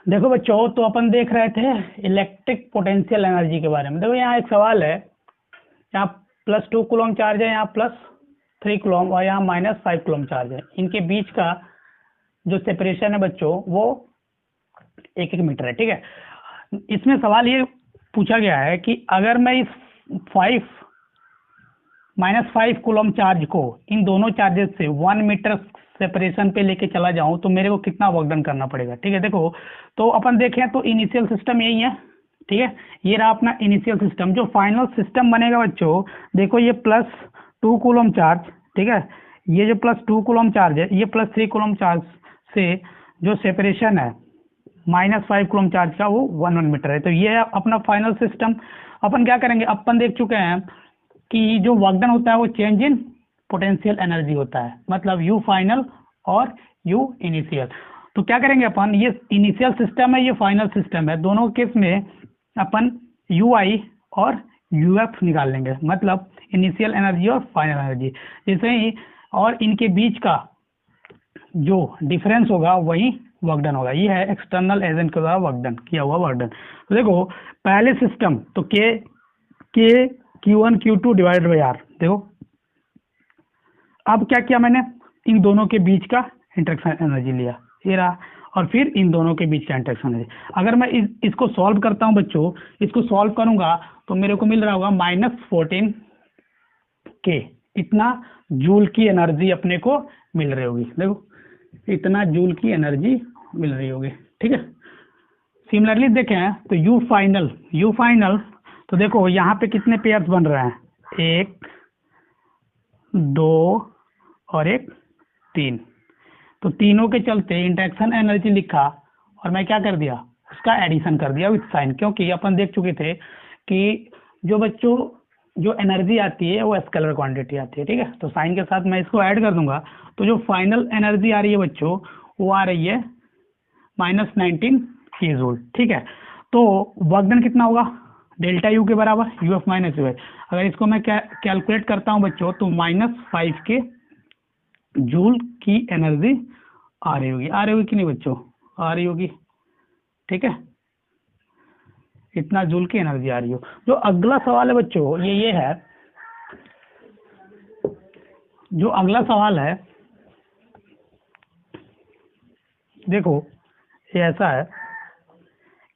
देखो बच्चों, तो अपन देख रहे थे इलेक्ट्रिक पोटेंशियल एनर्जी के बारे में। देखो यहाँ एक सवाल है, यहाँ +2 कूलम चार्ज है, यहाँ +3 कूलम और यहाँ -5 कूलम चार्ज है। इनके बीच का जो सेपरेशन है बच्चों वो 1-1 मीटर है। ठीक है, इसमें सवाल ये पूछा गया है कि अगर मैं इस 5 -5 कूलम चार्ज को इन दोनों चार्जेस से 1 मीटर सेपरेशन पे लेके चला जाऊं तो मेरे को कितना वर्क डन करना पड़ेगा। ठीक है, देखो तो अपन देखें तो इनिशियल सिस्टम यही है। ठीक है, ये रहा अपना इनिशियल सिस्टम। जो फाइनल सिस्टम बनेगा बच्चों, देखो ये +2 कूलम चार्ज, ठीक है, ये जो +2 कूलम चार्ज है, ये +3 कूलम चार्ज से जो सेपरेशन है -5 कूलम चार्ज का, वो 1-1 मीटर है। तो ये है अपना फाइनल सिस्टम। अपन क्या करेंगे, अपन देख चुके हैं कि जो वर्क डन होता है वो चेंज इन पोटेंशियल एनर्जी होता है, मतलब यू फाइनल और यू इनिशियल। तो क्या करेंगे अपन, ये इनिशियल सिस्टम है, ये फाइनल सिस्टम है, दोनों केस में अपन यू आई और यू एफ निकाल लेंगे, मतलब इनिशियल एनर्जी और फाइनल एनर्जी। जैसे ही और इनके बीच का जो डिफरेंस होगा वही वर्क डन होगा। ये है एक्सटर्नल एजेंट के द्वारा वर्क डन किया हुआ वर्क डन। तो देखो पहले सिस्टम तो के Q1 Q2 divided by are. देखो अब क्या किया मैंने, इन दोनों के बीच का इंटरेक्शन एनर्जी लिया, ये रहा, और फिर इन दोनों के बीच का इंटरेक्शन एनर्जी। अगर मैं इसको सॉल्व करता हूँ बच्चों, इसको सॉल्व करूंगा तो मेरे को मिल रहा होगा -14 के, इतना जूल की एनर्जी अपने को मिल रही होगी। देखो इतना जूल की एनर्जी मिल रही होगी। ठीक है, सिमिलरली देखें तो यू फाइनल तो देखो यहाँ पे कितने पेयर्स बन रहे हैं, 1 2 और 1 3। तो तीनों के चलते इंटरेक्शन एनर्जी लिखा और मैं क्या कर दिया, उसका एडिशन कर दिया विथ साइन, क्योंकि अपन देख चुके थे कि जो बच्चों जो एनर्जी आती है वो स्केलर क्वांटिटी आती है। ठीक है, तो साइन के साथ मैं इसको ऐड कर दूंगा, तो जो फाइनल एनर्जी आ रही है बच्चों वो आ रही है -19 की जूल। ठीक है, तो वर्क डन कितना होगा, डेल्टा यू के बराबर you F minus U H. अगर इसको मैं कैलकुलेट करता हूँ बच्चों तो -5 के जूल की एनर्जी आ रही होगी कि नहीं बच्चों, आ रही होगी। ठीक है, इतना जूल की एनर्जी आ रही हो। जो अगला सवाल है बच्चों ये है, जो अगला सवाल है देखो ये ऐसा है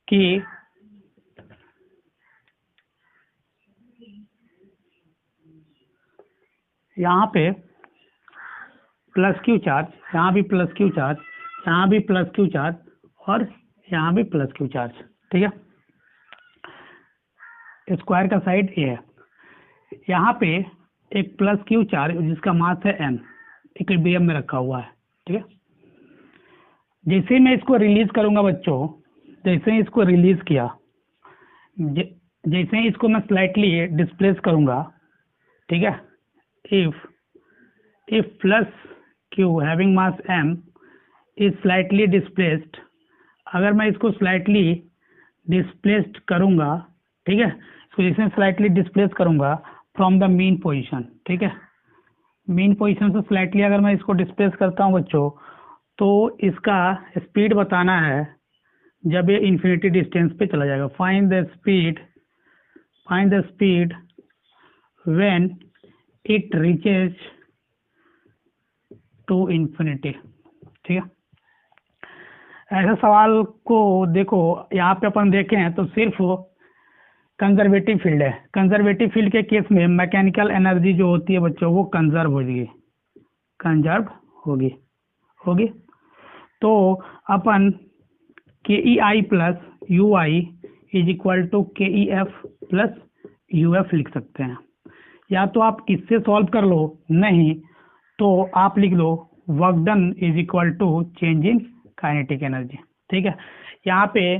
कि यहाँ पे +Q चार्ज, यहाँ भी +Q चार्ज, यहाँ भी +Q चार्ज और यहाँ भी +Q चार्ज। ठीक है, स्क्वायर का साइड ये है। यहाँ पे एक +Q चार्ज जिसका मास है m, इक्विलिब्रियम में रखा हुआ है। ठीक है, जैसे ही मैं इसको रिलीज करूंगा बच्चों, जैसे ही इसको रिलीज किया, जैसे ही इसको मैं स्लाइटली डिस्प्लेस करूंगा, ठीक है, if +Q having mass m is slightly displaced, अगर मैं इसको स्लाइटली डिस्प्लेस्ड करूंगा, ठीक है, इसको जैसे स्लाइटली डिस्प्लेस करूंगा फ्रॉम द मीन पोजीशन, ठीक है, मीन पोजीशन से स्लाइटली अगर मैं इसको डिस्प्लेस करता हूं बच्चों, तो इसका स्पीड बताना है जब ये इन्फिनिटी डिस्टेंस पे चला जाएगा। Find the speed when it reaches to infinity. ठीक है, ऐसे सवाल को देखो यहाँ पे अपन देखें तो सिर्फ कंजर्वेटिव फील्ड है। कंजर्वेटिव फील्ड के केस में मैकेनिकल एनर्जी जो होती है बच्चों वो कंजर्व होगी। तो अपन KEI plus UI is equal to KEF plus UF लिख सकते हैं। या तो आप इससे सॉल्व कर लो, नहीं तो आप लिख लो work done is equal to change in kinetic energy. ठीक है, यहाँ पे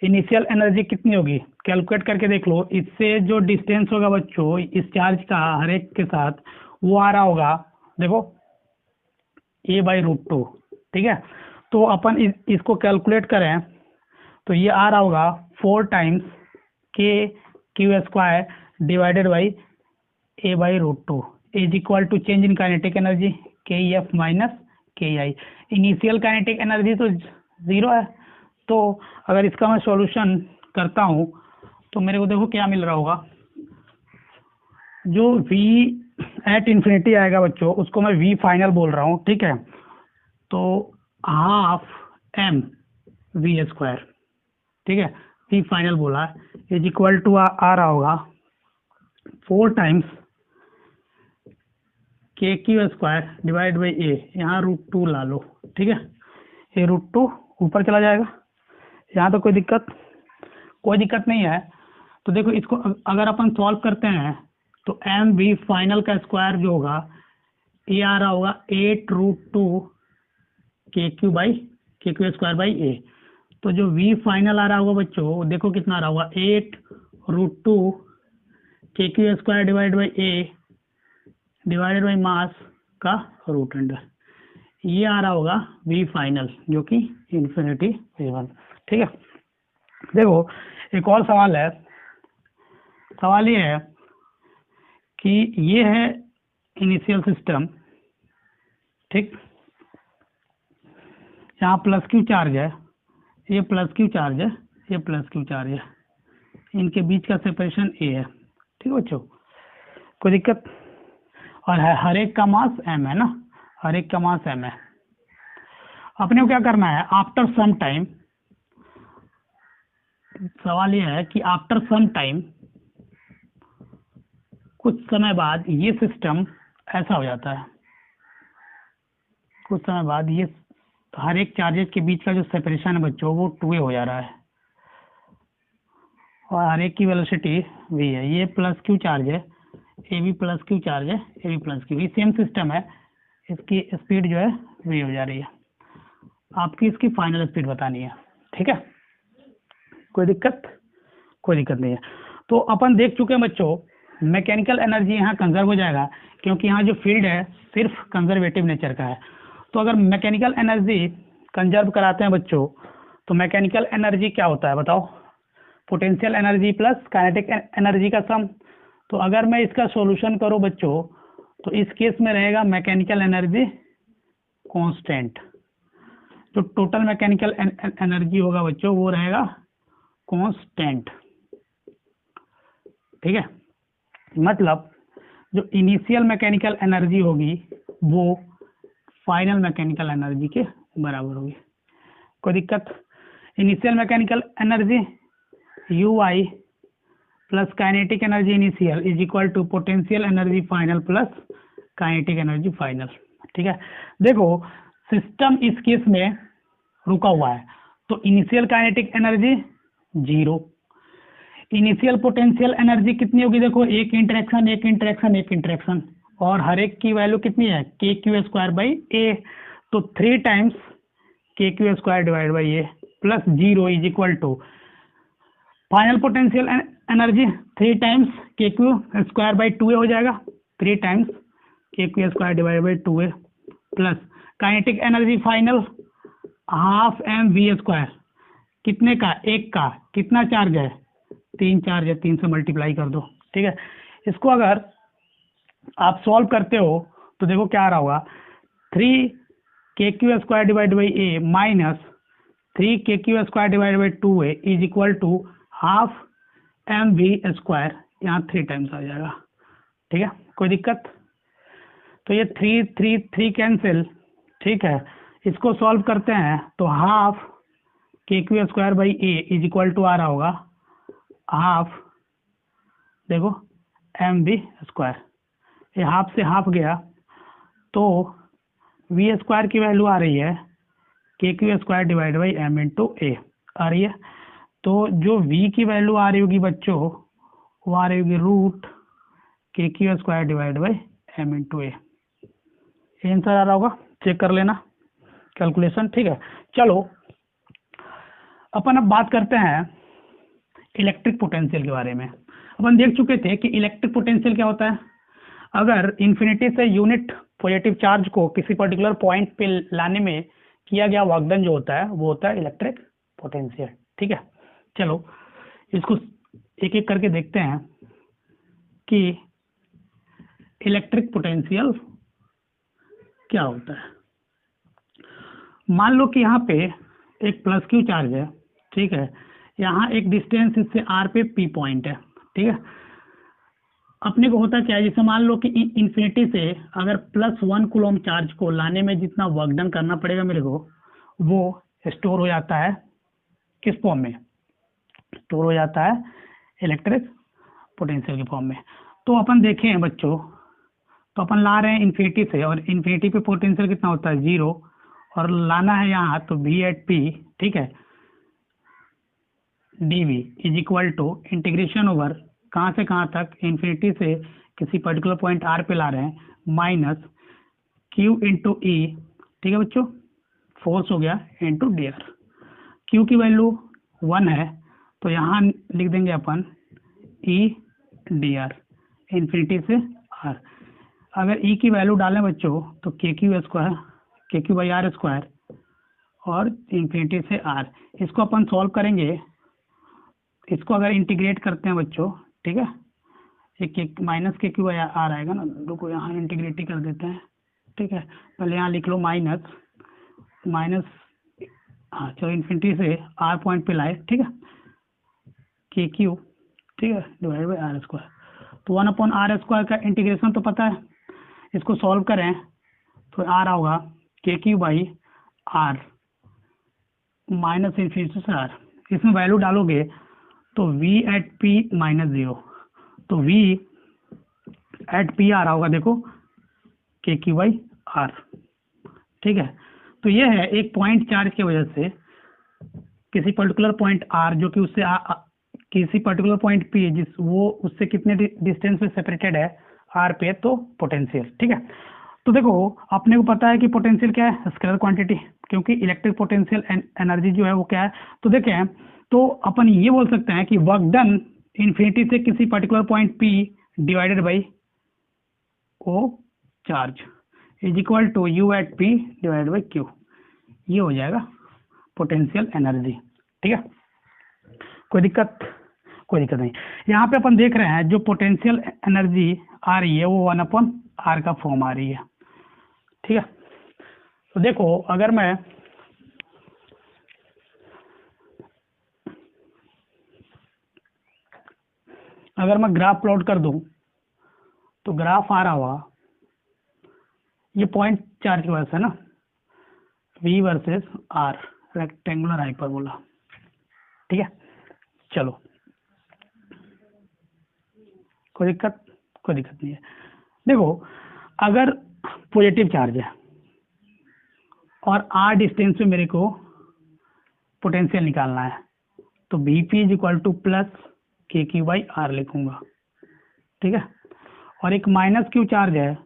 इनिशियल एनर्जी कितनी होगी कैलकुलेट करके देख लो। इससे जो डिस्टेंस होगा बच्चों इस चार्ज का हर एक के साथ, वो आ रहा होगा देखो A/√2। ठीक है, तो अपन इसको कैलकुलेट करें तो ये आ रहा होगा 4 times KQ² divided by A/√2 is equal to change in kinetic energy KEF minus KI। Initial kinetic energy तो 0 है, तो अगर इसका मैं सॉल्यूशन करता हूँ तो मेरे को देखो क्या मिल रहा होगा, जो v एट इन्फिनिटी आएगा बच्चों उसको मैं v फाइनल बोल रहा हूँ, ठीक है। तो हाफ m v स्क्वायर, ठीक है, v फाइनल बोला इज इक्वल टू आ रहा होगा 4 times K Q square divide by ए, यहाँ √2 ला लो, ठीक है। ये √2 ऊपर चला जाएगा, यहाँ तो कोई दिक्कत नहीं है। तो देखो इसको अगर अपन सॉल्व करते हैं तो एम वी फाइनल का स्क्वायर जो होगा ये आ रहा होगा 8√2 के क्यू स्क्वायर बाई ए। तो जो v फाइनल आ रहा होगा बच्चों देखो कितना आ रहा होगा 8√2 के Q square divide by A divided by mass का रूट अंडर, ये आ रहा होगा v फाइनल जो कि इन्फिनिटी v1, ठीक है। देखो एक और सवाल है, सवाल ये है कि ये है इनिशियल सिस्टम, ठीक, यहाँ प्लस क्यू चार्ज है, ये प्लस क्यू चार्ज है, ये प्लस क्यू चार्ज है, इनके बीच का सेपरेशन ए है, ठीक है बच्चों, कोई दिक्कत। और हर एक का मास m है ना, हर एक का मास m है। अपने को क्या करना है, आफ्टर सम टाइम, सवाल ये है कि आफ्टर सम टाइम कुछ समय बाद ये सिस्टम ऐसा हो जाता है, कुछ समय बाद ये हर एक चार्जेस के बीच का जो सेपरेशन है बच्चों वो 2a हो जा रहा है और हर एक की वेलोसिटी v है। ये प्लस क्यू चार्ज है, ए भी प्लस क्यू चार्ज है, ए भी प्लस क्यू, ये सेम सिस्टम है, इसकी स्पीड जो है v हो जा रही है। आपकी इसकी फाइनल स्पीड बतानी है, ठीक है, कोई दिक्कत नहीं है। तो अपन देख चुके हैं बच्चों मैकेनिकल एनर्जी यहाँ कंजर्व हो जाएगा क्योंकि यहाँ जो फील्ड है सिर्फ कंजर्वेटिव नेचर का है। तो अगर मैकेनिकल एनर्जी कंजर्व कराते हैं बच्चों तो मैकेनिकल एनर्जी क्या होता है बताओ, potential energy plus kinetic energy का सम। तो अगर मैं इसका सॉल्यूशन करूं बच्चों तो इस केस में रहेगा मैकेनिकल एनर्जी कांस्टेंट, जो टोटल मैकेनिकल एनर्जी होगा बच्चों वो रहेगा कांस्टेंट, ठीक है। मतलब जो इनिशियल मैकेनिकल एनर्जी होगी वो फाइनल मैकेनिकल एनर्जी के बराबर होगी, कोई दिक्कत। Initial mechanical energy U I plus kinetic energy initial is equal to potential energy final plus kinetic energy final, ठीक है। देखो सिस्टम इस केस में रुका हुआ है तो initial kinetic energy 0, initial potential energy कितनी होगी, देखो एक इंटरेक्शन और हर एक की वैल्यू कितनी है के क्यू स्क्वायर बाई ए, तो 3 times K Q square divide by A plus 0 is equal to final potential energy 3 times K Q square by 2a हो जाएगा, 3 times K Q square divide by 2a plus kinetic energy final half m v square, कितने का, एक का, कितना charge है 3 charge है, 3 से मल्टीप्लाई कर दो, ठीक है। इसको अगर आप सॉल्व करते हो तो देखो क्या आ रहा होगा 3 K Q square divide by A minus 3 K Q square divide by 2a is equal to half M V square, यहाँ 3 टाइम्स आ जाएगा, ठीक है, कोई दिक्कत। तो ये 3 कैंसिल, ठीक है। इसको सॉल्व करते हैं तो half K Q square by A is equal to आ रहा होगा हाफ, देखो एम वी स्क्वायर, ये हाफ से हाफ गया तो वी स्क्वायर की वैल्यू आ रही है K Q square divide by M into A आ रही है। तो जो v की वैल्यू आ रही होगी बच्चों वो आ रही होगी root K Q square divide by M into A, answer आ रहा होगा, चेक कर लेना कैलकुलेशन, ठीक है। चलो अपन अब बात करते हैं इलेक्ट्रिक पोटेंशियल के बारे में। अपन देख चुके थे कि इलेक्ट्रिक पोटेंशियल क्या होता है, अगर इन्फिनिटी से यूनिट पॉजिटिव चार्ज को किसी पर्टिकुलर पॉइंट पे लाने में किया गया वर्कडन जो होता है वो होता है इलेक्ट्रिक पोटेंशियल, ठीक है। चलो इसको एक एक करके देखते हैं कि इलेक्ट्रिक पोटेंशियल क्या होता है। मान लो कि यहाँ पे एक प्लस क्यू चार्ज है ठीक है। यहाँ एक डिस्टेंस इससे r पे p पॉइंट है, ठीक है। अपने को होता क्या है, जैसे मान लो कि इन्फिनिटी से अगर +1 कूलम चार्ज को लाने में जितना वर्क डन करना पड़ेगा मेरे को, वो स्टोर हो जाता है किस फॉर्म में, स्टोर हो जाता है इलेक्ट्रिक पोटेंशियल के फॉर्म में। तो अपन देखें बच्चों, तो अपन ला रहे हैं इन्फिनिटी से, और इन्फिनिटी पे पोटेंशियल कितना होता है 0, और लाना है यहाँ तो v एट p, ठीक है, dv is equal to integration over कहाँ से कहाँ तक, इन्फिनिटी से किसी पर्टिकुलर पॉइंट r पे ला रहे हैं, माइनस q इंटू ई, ठीक है बच्चों, फोर्स हो गया इंटू डी आर। q की वैल्यू 1 है तो यहाँ लिख देंगे अपन ई डी आर इन्फिनिटी से r। अगर e की वैल्यू डालें बच्चों तो के क्यू स्क्वायर, के क्यू बाई आर स्क्वायर, और इन्फिनिटी से r। इसको अपन सॉल्व करेंगे, इसको अगर इंटीग्रेट करते हैं बच्चों, ठीक है, एक minus K Q by are आएगा ना, रुको यहाँ इंटीग्रेट ही कर देते हैं, ठीक है। पहले यहाँ लिख लो माइनस हाँ चलो इन्फिनिटी से r पॉइंट पे लाए, ठीक है, के क्यू, ठीक है, डिवाइड बाई आर स्क्वायर। तो 1/r स्क्वायर का इंटीग्रेशन तो पता है, इसको सॉल्व करें तो आ रहा होगा K Q by R minus infinity से r। इसमें वैल्यू डालोगे तो v एट p माइनस 0, तो v एट p आ रहा होगा देखो के क्यू बाई आर, ठीक है। तो ये है एक पॉइंट चार्ज की वजह से किसी पर्टिकुलर पॉइंट r जो कि उससे किसी पर्टिकुलर पॉइंट p जिस वो उससे कितने डिस्टेंस पे सेपरेटेड है r पे, तो पोटेंशियल, ठीक है। तो देखो अपने को पता है कि पोटेंशियल क्या है, स्केलर क्वांटिटी, क्योंकि इलेक्ट्रिक पोटेंशियल एनर्जी जो है वो क्या है, तो देखें तो अपन ये बोल सकते हैं कि वर्क डन इन्फिनिटी से किसी particular point p divided by O charge is equal to u at p divided by q, ये हो जाएगा पोटेंशियल एनर्जी, ठीक है। कोई दिक्कत नहीं। यहाँ पे अपन देख रहे हैं जो पोटेंशियल एनर्जी आ रही है वो 1/r का फॉर्म आ रही है, ठीक है। तो देखो अगर मैं ग्राफ प्लॉट कर दूं तो ग्राफ आ रहा हुआ, ये पॉइंट चार्ज की वजह से ना, v versus r rectangular hyperbola, ठीक है। चलो कोई दिक्कत नहीं है। देखो अगर पॉजिटिव चार्ज है और r डिस्टेंस पे मेरे को पोटेंशियल निकालना है, तो Vp is equal two plus K Q by are लिखूंगा, ठीक है। और एक माइनस क्यू चार्ज है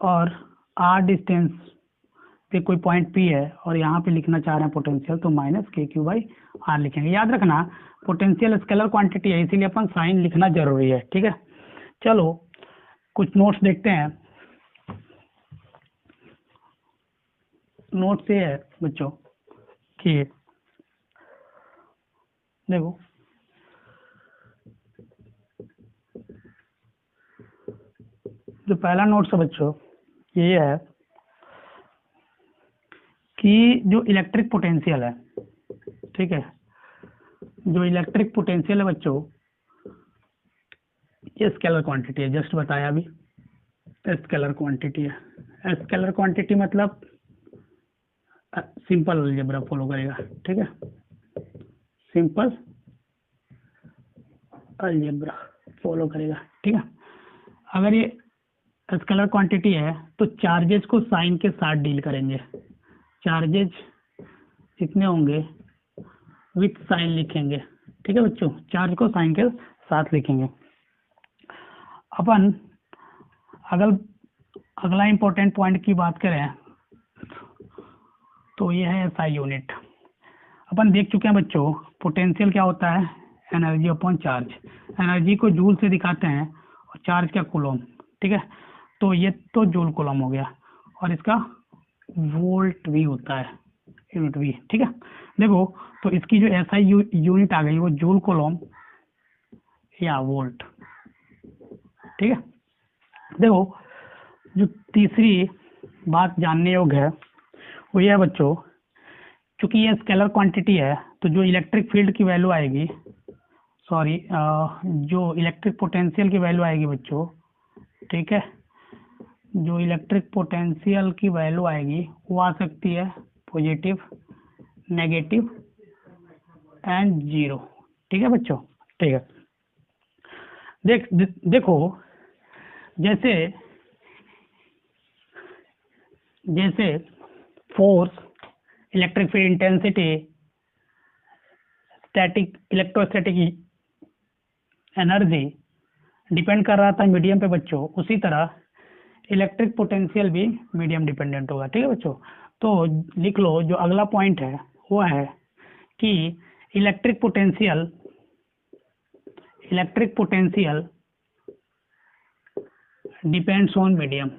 और r डिस्टेंस पे कोई पॉइंट p है और यहाँ पे लिखना चाह रहे हैं पोटेंशियल, तो minus K Q by are लिखेंगे। याद रखना पोटेंशियल स्केलर क्वांटिटी है, इसीलिए अपन साइन लिखना जरूरी है, ठीक है। चलो कुछ नोट्स देखते हैं। नोट्स ये है बच्चों कि देखो जो पहला नोट्स है बच्चों ये है कि जो इलेक्ट्रिक पोटेंशियल है, ठीक है, जो इलेक्ट्रिक पोटेंशियल है बच्चों ये स्केलर क्वांटिटी है, जस्ट बताया अभी स्केलर क्वांटिटी है। स्केलर क्वांटिटी मतलब सिंपल अलजेब्रा फॉलो करेगा, ठीक है, सिंपल अलजेब्रा फॉलो करेगा, ठीक है। अगर ये स्केलर क्वांटिटी है तो चार्जेस को साइन के साथ डील करेंगे, चार्जेस जितने होंगे विथ साइन लिखेंगे, ठीक है बच्चों, चार्ज को साइन के साथ लिखेंगे। अपन अगला इंपॉर्टेंट पॉइंट की बात करें तो ये है एसआई यूनिट। अपन देख चुके हैं बच्चों पोटेंशियल क्या होता है, एनर्जी अपॉन चार्ज। एनर्जी को जूल से दिखाते हैं और चार्ज क्या कूलम, ठीक है। तो ये तो जूल कूलम हो गया और इसका वोल्ट भी होता है, यूनिट भी, ठीक है। देखो तो इसकी जो एसआई यूनिट आ गई वो जूल कूलम या वोल्ट, ठीक है। देखो जो तीसरी बात जानने योग्य है वो ये है बच्चों चूंकि ये स्केलर क्वांटिटी है तो जो इलेक्ट्रिक फील्ड की वैल्यू आएगी, सॉरी जो इलेक्ट्रिक पोटेंशियल की वैल्यू आएगी बच्चों, ठीक है, जो इलेक्ट्रिक पोटेंशियल की वैल्यू आएगी वो आ सकती है पॉजिटिव, नेगेटिव एंड जीरो। ठीक है बच्चों, ठीक है। देखो जैसे जैसे force, electric field intensity, static electrostatic energy depend कर रहा था मीडियम पे बच्चों, उसी तरह इलेक्ट्रिक पोटेंशियल भी मीडियम डिपेंडेंट होगा। ठीक है बच्चों, तो लिख लो जो अगला पॉइंट है वो है कि electric potential depends on medium,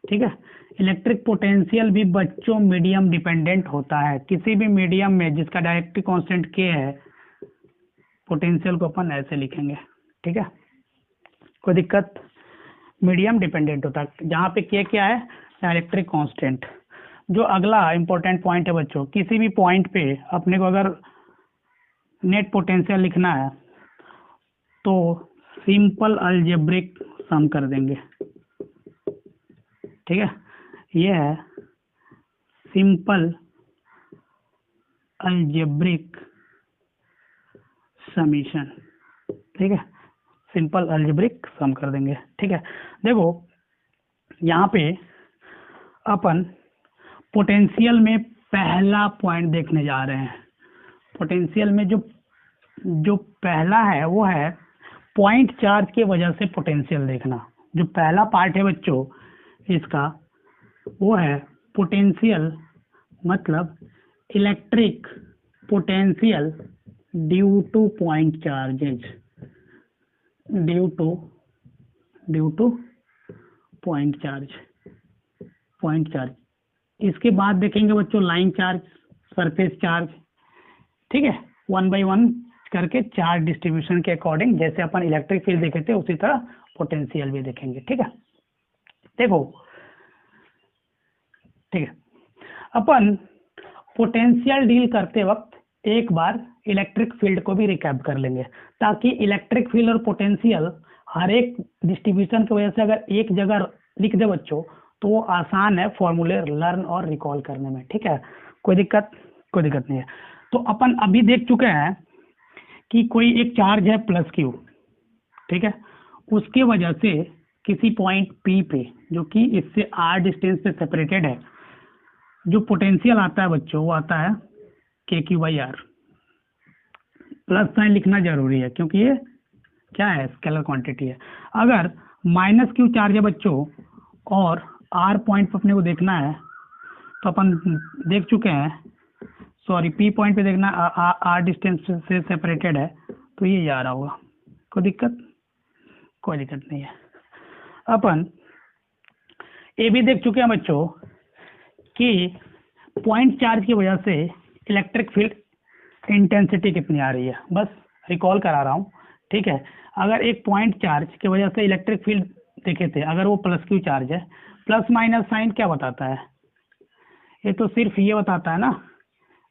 ठीक है। इलेक्ट्रिक पोटेंशियल भी बच्चों मीडियम डिपेंडेंट होता है। किसी भी मीडियम में जिसका डायरेक्ट्रिक कांस्टेंट के है, पोटेंशियल को अपन ऐसे लिखेंगे। ठीक है, कोई दिक्कत? मीडियम डिपेंडेंट होता है जहाँ पे के क्या है, डायरेक्ट्रिक कांस्टेंट। जो अगला इंपॉर्टेंट पॉइंट है बच्चों, किसी भी पॉइंट पे अपने को अगर नेट पोटेंशियल लिखना है तो सिंपल अलजेब्रिक सम कर देंगे। ठीक है, ये है सिंपल अलजेब्रिक समीशन। ठीक है, सिंपल अलजेब्रिक सम कर देंगे। ठीक है, देखो यहाँ पे अपन पोटेंशियल में पहला पॉइंट देखने जा रहे हैं। पोटेंशियल में जो पहला है वो है पॉइंट चार्ज की वजह से पोटेंशियल देखना। जो पहला पार्ट है बच्चों इसका वो है पोटेंशियल, मतलब electric potential due two point charges, due two point charge. इसके बाद देखेंगे बच्चों लाइन चार्ज, सरफेस चार्ज। ठीक है, 1 by 1 करके चार्ज डिस्ट्रीब्यूशन के अकॉर्डिंग जैसे अपन इलेक्ट्रिक फील्ड देखे थे उसी तरह पोटेंशियल भी देखेंगे। ठीक है, देखो ठीक है, अपन पोटेंशियल डील करते वक्त एक बार इलेक्ट्रिक फील्ड को भी रिकैप कर लेंगे, ताकि इलेक्ट्रिक फील्ड और पोटेंशियल हर एक डिस्ट्रीब्यूशन की वजह से अगर एक जगह लिख दे बच्चों तो वो आसान है फॉर्मूले लर्न और रिकॉल करने में। ठीक है, कोई दिक्कत नहीं है। तो अपन अभी देख चुके हैं कि कोई एक चार्ज है प्लस क्यू, ठीक है, उसके वजह से किसी पॉइंट पी पे जो कि इससे आर डिस्टेंस पे सेपरेटेड है, जो पोटेंशियल आता है बच्चों वो आता है K Q by R. Plus sign लिखना जरूरी है क्योंकि ये क्या है, स्केलर क्वांटिटी है। अगर माइनस क्यू चार्ज है बच्चों और आर पॉइंट पे अपने को देखना है तो अपन देख चुके हैं, सॉरी पी पॉइंट पे देखना आर डिस्टेंस से सेपरेटेड है तो ये जा रहा होगा। कोई दिक्कत नहीं है। अपन ये भी देख चुके हैं बच्चों कि पॉइंट चार्ज की वजह से इलेक्ट्रिक फील्ड इंटेंसिटी कितनी आ रही है, बस रिकॉल करा रहा हूँ। ठीक है, अगर एक पॉइंट चार्ज की वजह से इलेक्ट्रिक फील्ड देखे थे, अगर वो प्लस क्यू चार्ज है, प्लस माइनस साइन क्या बताता है, ये तो सिर्फ ये बताता है ना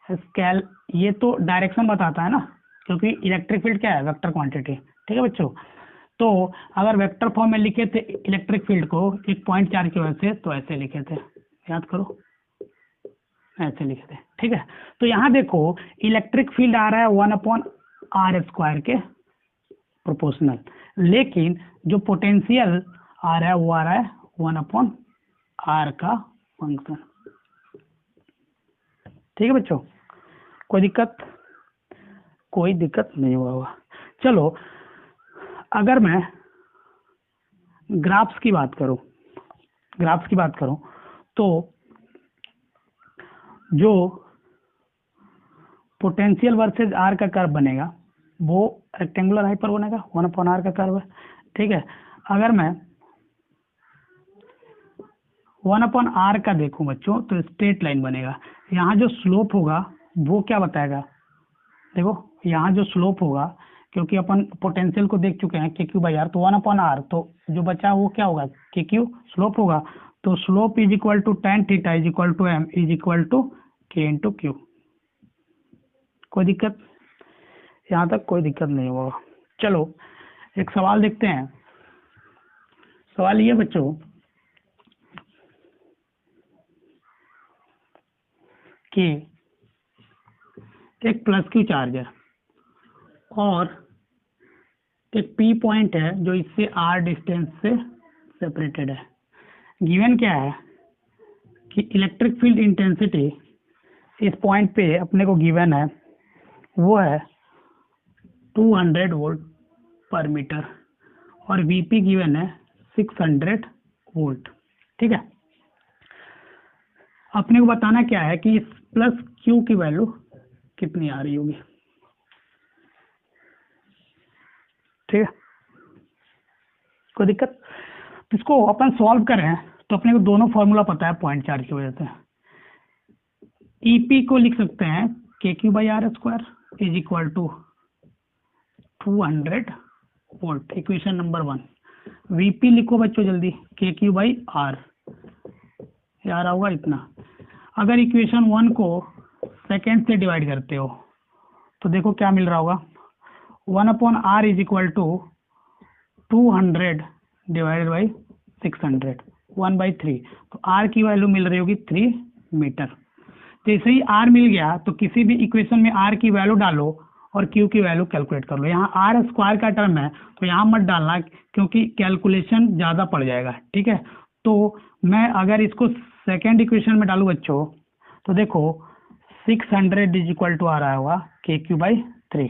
स्केल, ये तो डायरेक्शन बताता है ना, क्योंकि इलेक्ट्रिक फील्ड क्या है, वेक्टर क्वांटिटी। ठीक है बच्चों, तो अगर वेक्टर फॉर्म में लिखे थे इलेक्ट्रिक फील्ड को एक पॉइंट चार्ज की वजह से तो ऐसे लिखे थे, याद करो ऐसे लिखे थे। ठीक है, तो यहाँ देखो इलेक्ट्रिक फील्ड आ रहा है 1/r² के प्रोपोर्शनल, लेकिन जो पोटेंशियल आ रहा है वो आ रहा है 1/r का फंक्शन। ठीक है बच्चों, कोई दिक्कत नहीं होगा। चलो अगर मैं ग्राफ्स की बात करूं तो जो पोटेंशियल वर्सेस आर का कर्व बनेगा वो रेक्टेंगुलर हाइपर बनेगा, 1/r का कर्व है। ठीक है, अगर मैं 1/r का देखूं बच्चों तो स्ट्रेट लाइन बनेगा। यहाँ जो स्लोप होगा वो क्या बताएगा, देखो यहाँ जो स्लोप होगा, क्योंकि अपन पोटेंशियल को देख चुके हैं के क्यू बाई आर, तो 1/r, तो जो बचा वो क्या होगा, के क्यू स्लोप होगा, तो slope is equal to tan theta is equal to m is equal to k into Q. कोई दिक्कत? यहाँ तक कोई दिक्कत नहीं होगा। चलो एक सवाल देखते हैं। सवाल ये बच्चों कि एक प्लस क्यू चार्ज है और एक पी पॉइंट है जो इससे r डिस्टेंस से सेपरेटेड है। गिवन क्या है कि इलेक्ट्रिक फील्ड इंटेंसिटी इस पॉइंट पे अपने को गिवन है वो है 200 वोल्ट पर मीटर और वीपी गिवन है 600 वोल्ट। ठीक है, अपने को बताना क्या है कि इस प्लस क्यू की वैल्यू कितनी आ रही होगी। ठीक है, कोई दिक्कत? इसको अपन सॉल्व करें तो अपने को दोनों फॉर्मूला पता है पॉइंट चार्ज की वजह से। ईपी को लिख सकते हैं K Q by R square is equal to 200 volt, equation number 1। VP लिखो बच्चों जल्दी, के क्यू बाई आर, यार होगा इतना। अगर इक्वेशन 1 को सेकेंड से डिवाइड करते हो तो देखो क्या मिल रहा होगा, 1/r is equal to 200 divided by 600, 1/3। तो r की वैल्यू मिल रही होगी 3 मीटर। जैसे ही r मिल गया तो किसी भी इक्वेशन में r की वैल्यू डालो और q की वैल्यू कैलकुलेट कर लो। यहाँ r स्क्वायर का टर्म है तो यहाँ मत डालना क्योंकि कैलकुलेशन ज़्यादा पड़ जाएगा। ठीक है, तो मैं अगर इसको सेकेंड इक्वेशन में डालूँ बच्चों तो देखो 600 इज इक्वल टू आ रहा होगा के क्यू बाई 3।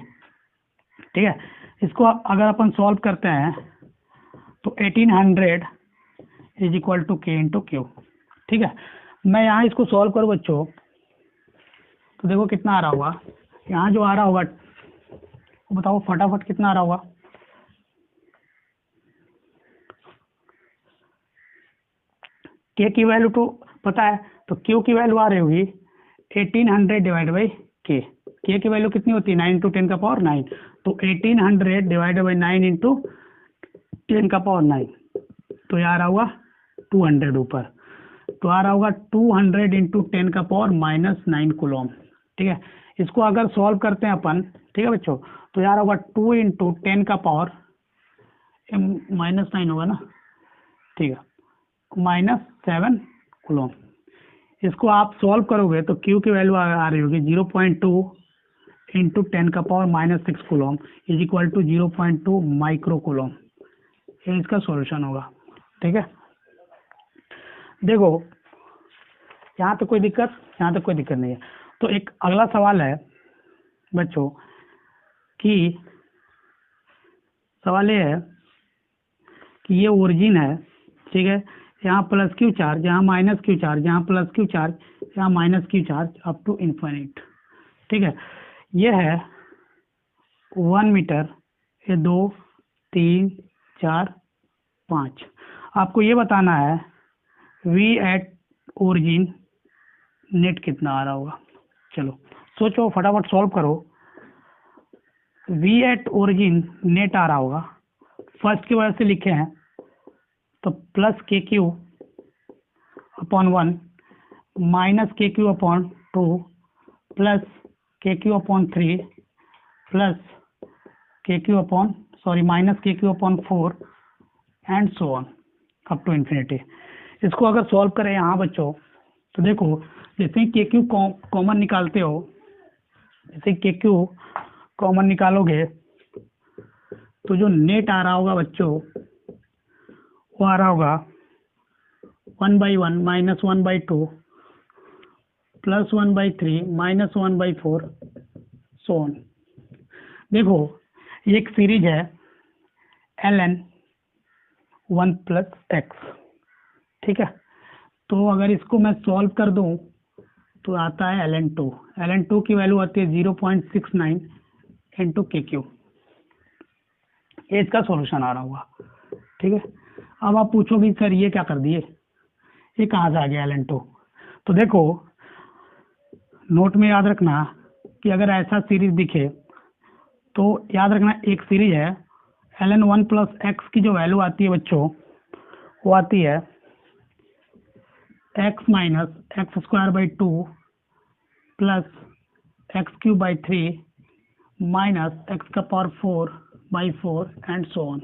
ठीक है, इसको अगर अपन सॉल्व करते हैं तो 1800 इज इक्वल टू के इंटू क्यू। ठीक है, मैं यहाँ इसको सॉल्व करूँ बच्चों तो देखो कितना आ रहा होगा। यहाँ जो आ रहा होगा बताओ फटाफट कितना आ रहा होगा। के की वैल्यू तो पता है, तो क्यू की वैल्यू आ रही होगी 1800 डिवाइड बाई के। के की वैल्यू कितनी होती है 9 × 10 का पावर 9, तो 1800 डिवाइड बाई 9 × 10 का पावर 9, तो यार आ होगा 200 ऊपर, तो आ रहा होगा 200 × 10 का पावर -9 कूलम। ठीक है, इसको अगर सॉल्व करते हैं अपन, ठीक है बच्चों, तो यार होगा 2 × 10 का पावर -9 होगा ना, ठीक है, -7 कूलम। इसको आप सॉल्व करोगे तो क्यू की वैल्यू आ रही होगी 0.2 × 10 का power -6 coulomb is equal to 0.2 micro coulomb. ये इसका सॉल्यूशन होगा। ठीक है, देखो यहाँ तक कोई दिक्कत? यहाँ तक कोई दिक्कत नहीं है। तो एक अगला सवाल है बच्चों कि सवाल ये है कि ये ओरिजिन है। ठीक है, यहाँ प्लस क्यू चार्ज, यहाँ माइनस क्यू चार्ज, यहाँ प्लस क्यू चार्ज, यहाँ minus Q charge up to infinite. ठीक है, ये है 1 मीटर, ये 2 3 4 5। आपको ये बताना है V एट ओरिजिन नेट कितना आ रहा होगा। चलो सोचो फटाफट सॉल्व करो। V एट ओरिजिन नेट आ रहा होगा, फर्स्ट की वजह से लिखे हैं तो plus K Q upon 1 minus K Q upon 2 plus K Q upon 3 plus K Q upon minus K Q upon 4 and so on up to infinity. इसको अगर सॉल्व करें यहाँ बच्चों तो देखो जैसे ही के क्यू कॉमन निकालते हो, जैसे के क्यू कॉमन निकालोगे तो जो नेट आ रहा होगा बच्चों वो आ रहा होगा 1/1 -1/2 प्लस 1/3 -1/4 सो ऑन। देखो ये एक सीरीज है ln 1 + x। ठीक है, तो अगर इसको मैं सॉल्व कर दूं तो आता है ln 2 की वैल्यू आती है 0.69 × KQ। ये इसका सॉल्यूशन आ रहा होगा। ठीक है, अब आप पूछोगे सर ये क्या कर दिए, ये कहाँ से आ गया ln 2? तो देखो नोट में याद रखना कि अगर ऐसा सीरीज दिखे तो याद रखना एक सीरीज है ln 1 + x की जो वैल्यू आती है बच्चों वो आती है X minus X square by 2 plus X cube by 3 minus X का power 4 by 4 and so on.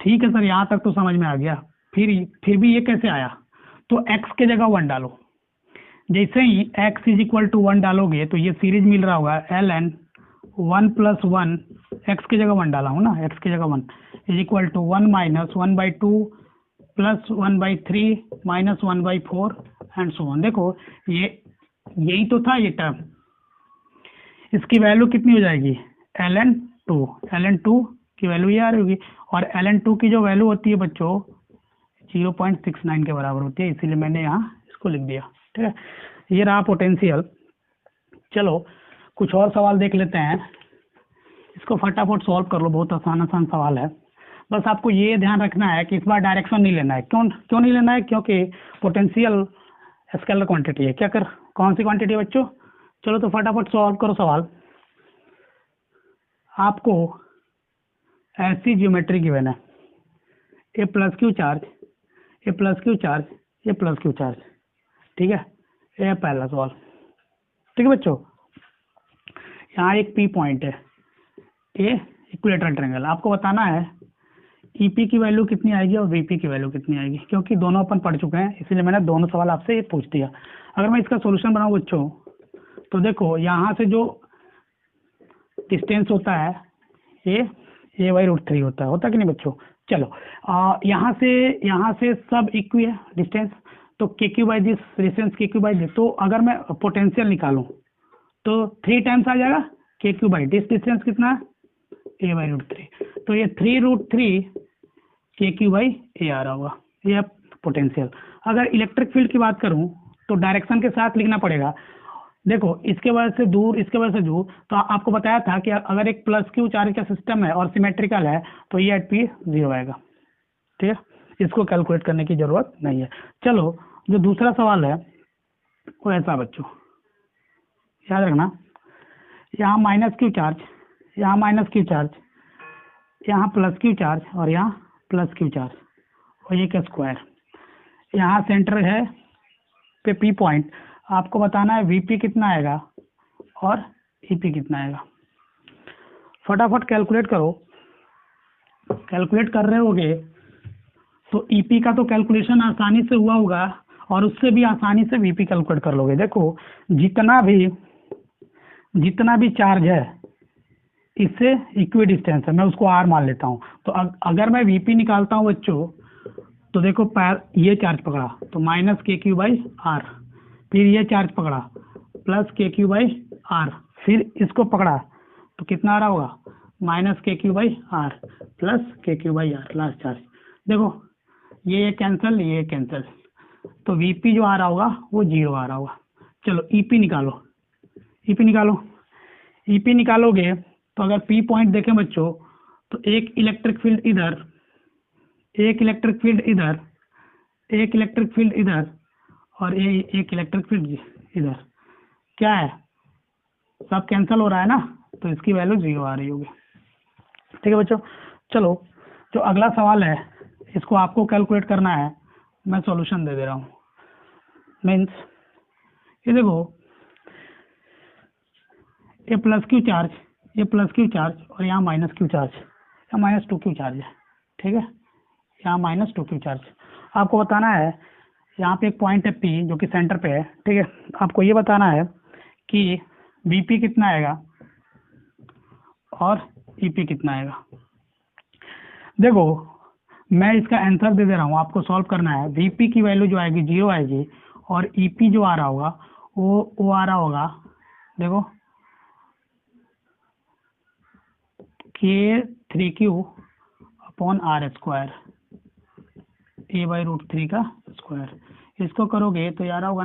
ठीक है सर, यहाँ तक तो समझ में आ गया। फिर भी ये कैसे आया? तो x के जगह 1 डालो। जैसे ही x इज इक्वल टू 1 डालोगे तो ये सीरीज मिल रहा होगा ln 1 प्लस 1, x के जगह 1 डाला हूँ ना, x के जगह 1 is equal to 1 minus 1 by 2 plus 1 by 3 minus 1 by 4 and so on. देखो ये यही तो था ये टर्म, इसकी वैल्यू कितनी हो जाएगी? ln 2 की वैल्यू ये आ रही होगी, और ln 2 की जो वैल्यू होती है बच्चों 0.69 के बराबर होती है, इसीलिए मैंने यहाँ इसको लिख दिया। ठीक है, ये रहा पोटेंशियल। चलो कुछ और सवाल देख लेते हैं, इसको फटाफट सॉल्व कर लो, बहुत आसान सवाल है। बस आपको ये ध्यान रखना है कि इस बार डायरेक्शन नहीं लेना है। क्यों नहीं लेना है? क्योंकि पोटेंशियल स्केलर क्वांटिटी है। कौन सी क्वांटिटी है बच्चों? चलो तो फटाफट सॉल्व करो सवाल। आपको ऐसी ज्योमेट्री गिवन है, ए प्लस क्यू चार्ज, ए प्लस क्यू चार्ज, ए प्लस क्यू चार्ज। ठीक है, ये पहला सवाल। ठीक है बच्चों, यहाँ एक पी पॉइंट है, ए इक्विलेटरल ट्रायंगल। आपको बताना है ईपी की वैल्यू कितनी आएगी और वीपी की वैल्यू कितनी आएगी, क्योंकि दोनों अपन पढ़ चुके हैं, इसीलिए मैंने दोनों सवाल आपसे ये पूछ दिया। अगर मैं इसका सॉल्यूशन बनाऊं बच्चों, तो देखो यहाँ से जो डिस्टेंस होता है ए बाई रूट 3 होता कि नहीं बच्चों? चलो यहाँ से सब इक्वी है डिस्टेंस, तो के क्यू बाई दिस डिस्टेंस के क्यू बाई दिस। तो अगर मैं पोटेंशियल निकालूं तो 3 टाइम्स आ जाएगा के क्यू बाई दिस डिस्टेंस कितना है? ए बाई रूट 3। तो ये 3√3 के क्यू बाई ए आ रहा होगा, ये पोटेंशियल। अगर इलेक्ट्रिक फील्ड की बात करूं तो डायरेक्शन के साथ लिखना पड़ेगा। देखो इसके वजह से दूर, इसके वजह से दूर, तो आपको बताया था कि अगर एक प्लस क्यू चार्ज का सिस्टम है और सिमेट्रिकल है तो ये एट पी 0 आएगा। ठीक है, इसको कैलकुलेट करने की जरूरत नहीं है। चलो जो दूसरा सवाल है वो ऐसा बच्चों, याद रखना, यहाँ माइनस क्यू चार्ज, यहाँ माइनस क्यू चार्ज, यहाँ प्लस क्यू चार्ज और यहाँ प्लस क्यू चार्ज और ये का स्क्वायर। यहाँ सेंटर है पे पी पॉइंट। आपको बताना है वीपी कितना आएगा और ईपी कितना आएगा। फटाफट कैलकुलेट करो। कैलकुलेट कर रहे होगे तो ईपी का तो कैलकुलेशन आसानी से हुआ होगा और उससे भी आसानी से वीपी कैलकुलेट कर लोगे। देखो जितना भी चार्ज है इससे इक्वी डिस्टेंस है, मैं उसको आर मान लेता हूँ। तो अगर मैं वीपी निकालता हूँ बच्चों, तो देखो ये चार्ज पकड़ा तो minus K Q by are, फिर ये चार्ज पकड़ा plus K Q by are, फिर इसको पकड़ा तो कितना आ रहा होगा? Minus K Q by R plus K Q by R, last charge. देखो ये कैंसिल, ये कैंसिल, तो वीपी जो आ रहा होगा वो 0 आ रहा होगा। चलो ईपी निकालो, ईपी निकालो। ईपी निकालोगे तो अगर पी पॉइंट देखें बच्चों, तो एक इलेक्ट्रिक फील्ड इधर, एक इलेक्ट्रिक फील्ड इधर, एक इलेक्ट्रिक फील्ड इधर और एक इलेक्ट्रिक फील्ड इधर। क्या है, सब कैंसिल हो रहा है ना, तो इसकी वैल्यू 0 आ रही होगी। ठीक है बच्चों, चलो जो अगला सवाल है इसको आपको कैलकुलेट करना है, मैं सॉल्यूशन दे दे रहा हूँ। मीन्स ये देखो ये प्लस क्यू चार्ज, ये प्लस क्यू चार्ज और यहाँ माइनस क्यू चार्ज, यहाँ माइनस 2 क्यू चार्ज है। ठीक है, यहाँ माइनस 2 क्यू चार्ज। आपको बताना है यहाँ पे एक पॉइंट है पी जो कि सेंटर पे है। ठीक है, आपको ये बताना है कि बीपी कितना आएगा और ईपी कितना आएगा। देखो मैं इसका आंसर दे दे रहा हूँ, आपको सॉल्व करना है। वीपी की वैल्यू जो आएगी 0 आएगी और ईपी जो आ रहा होगा वो आ रहा होगा, देखो K 3q upon R square, A by root 3 का स्क्वायर। इसको करोगे तो यार होगा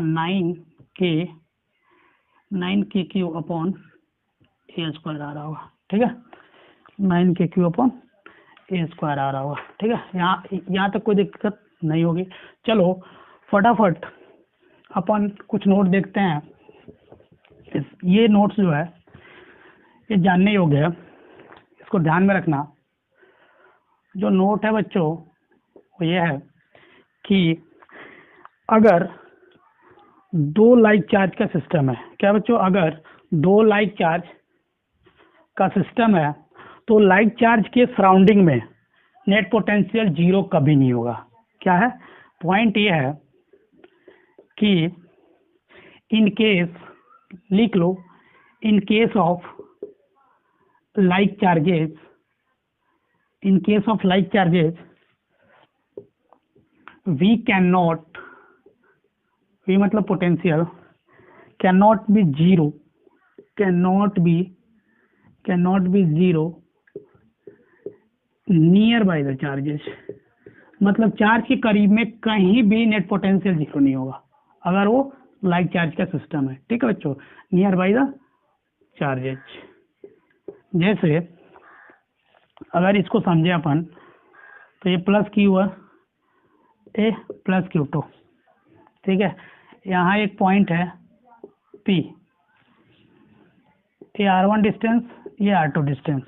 9k Q upon A square आ रहा होगा। ठीक है, 9k Q upon A square आ रहा होगा। ठीक है, यहाँ तक कोई दिक्कत नहीं होगी। चलो फटाफट अपन कुछ नोट देखते हैं। ये नोट्स जो है ये जानने योग्य है, इसको ध्यान में रखना। जो नोट है बच्चों वो ये है कि अगर दो लाइक चार्ज का सिस्टम है, क्या बच्चों, अगर दो लाइक चार्ज का सिस्टम है तो लाइक चार्ज के सराउंडिंग में नेट पोटेंशियल जीरो कभी नहीं होगा। क्या है पॉइंट, ये है कि इन केस, लिख लो, in case of like charges, in case of like charges we can not, we मतलब potential, can not be zero, can not be zero near by the charges, मतलब चार्ज के करीब में कहीं भी नेट पोटेंशियल जीरो नहीं होगा अगर वो लाइक चार्ज का सिस्टम है। ठीक है बच्चों, नियर बाय द चार्जेस। जैसे अगर इसको समझे अपन तो ये प्लस क्यू है, ए प्लस Q2, ठीक है। यहाँ एक पॉइंट है P, ये R1 डिस्टेंस, ये R2 डिस्टेंस,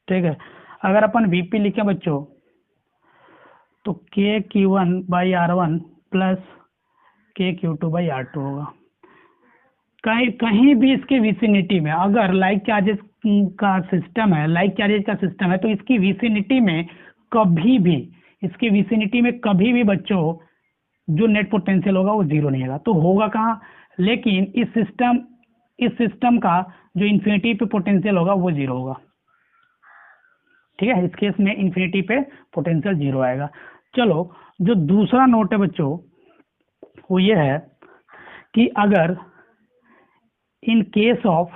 ठीक है। अगर अपन VP लिखें बच्चों तो KQ1/R1 प्लस KQ2/R2 होगा। कहीं भी इसके विसिनिटी में अगर लाइक चार्जेस का सिस्टम है, लाइक चार्जेस का सिस्टम है, तो इसकी विसिनिटी में कभी भी, इसके विसिनिटी में कभी भी बच्चों जो नेट पोटेंशियल होगा वो जीरो नहीं होगा। तो होगा कहाँ, लेकिन इस सिस्टम का जो इन्फिनिटी पे पोटेंशियल होगा वो जीरो होगा। ठीक है, इस केस में इन्फिनिटी पे पोटेंशियल जीरो आएगा। चलो, जो दूसरा नोट है बच्चों वो ये है कि अगर इन केस ऑफ,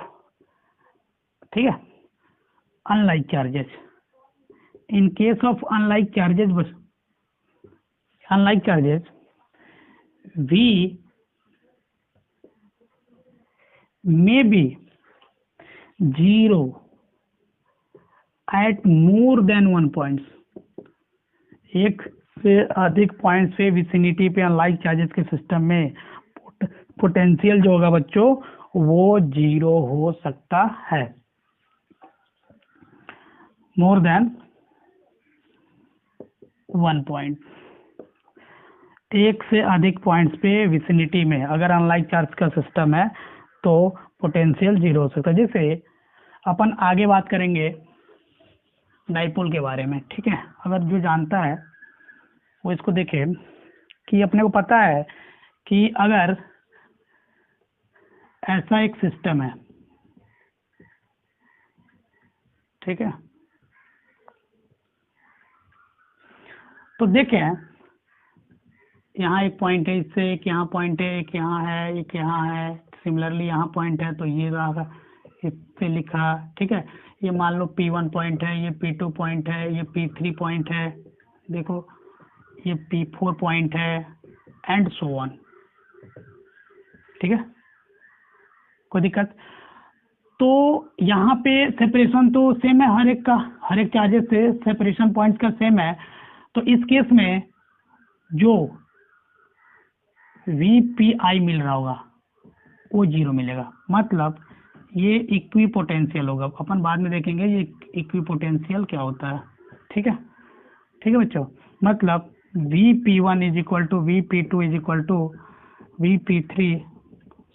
ठीक है, unlike charges, in case of unlike charges we may be zero at more than 1 points, एक से अधिक पॉइंट्स पे विसिनिटी पे अनलाइक चार्जेस के सिस्टम में पोटेंशियल जो होगा बच्चों वो जीरो हो सकता है। मोर देन 1 पॉइंट, एक से अधिक पॉइंट्स पे विसिनिटी में अगर अनलाइक चार्ज का सिस्टम है तो पोटेंशियल जीरो हो सकता है। जैसे अपन आगे बात करेंगे डाइपोल के बारे में, ठीक है। अगर जो जानता है वो इसको देखे कि अपने को पता है कि अगर ऐसा एक सिस्टम है, ठीक है, तो देखें यहाँ एक पॉइंट है, इससे एक यहाँ पॉइंट है, एक यहाँ है, एक यहाँ है, सिमिलरली यहाँ पॉइंट है, तो ये रहा, इससे लिखा, ठीक है। ये मान लो P1 पॉइंट है, ये P2 पॉइंट है, ये P3 पॉइंट है, देखो ये P4 पॉइंट है, एंड सो ऑन, ठीक है, कोई दिक्कत। तो यहाँ पे सेपरेशन तो सेम है हर एक का, हर एक चार्जेस से सेपरेशन पॉइंट्स का सेम है। तो इस केस में जो VPI मिल रहा होगा वो जीरो मिलेगा, मतलब ये इक्वी पोटेंशियल होगा। अपन बाद में देखेंगे ये इक्वी पोटेंशियल क्या होता है, ठीक है, ठीक है बच्चों। मतलब VP1 is equal to VP2 is equal to VP3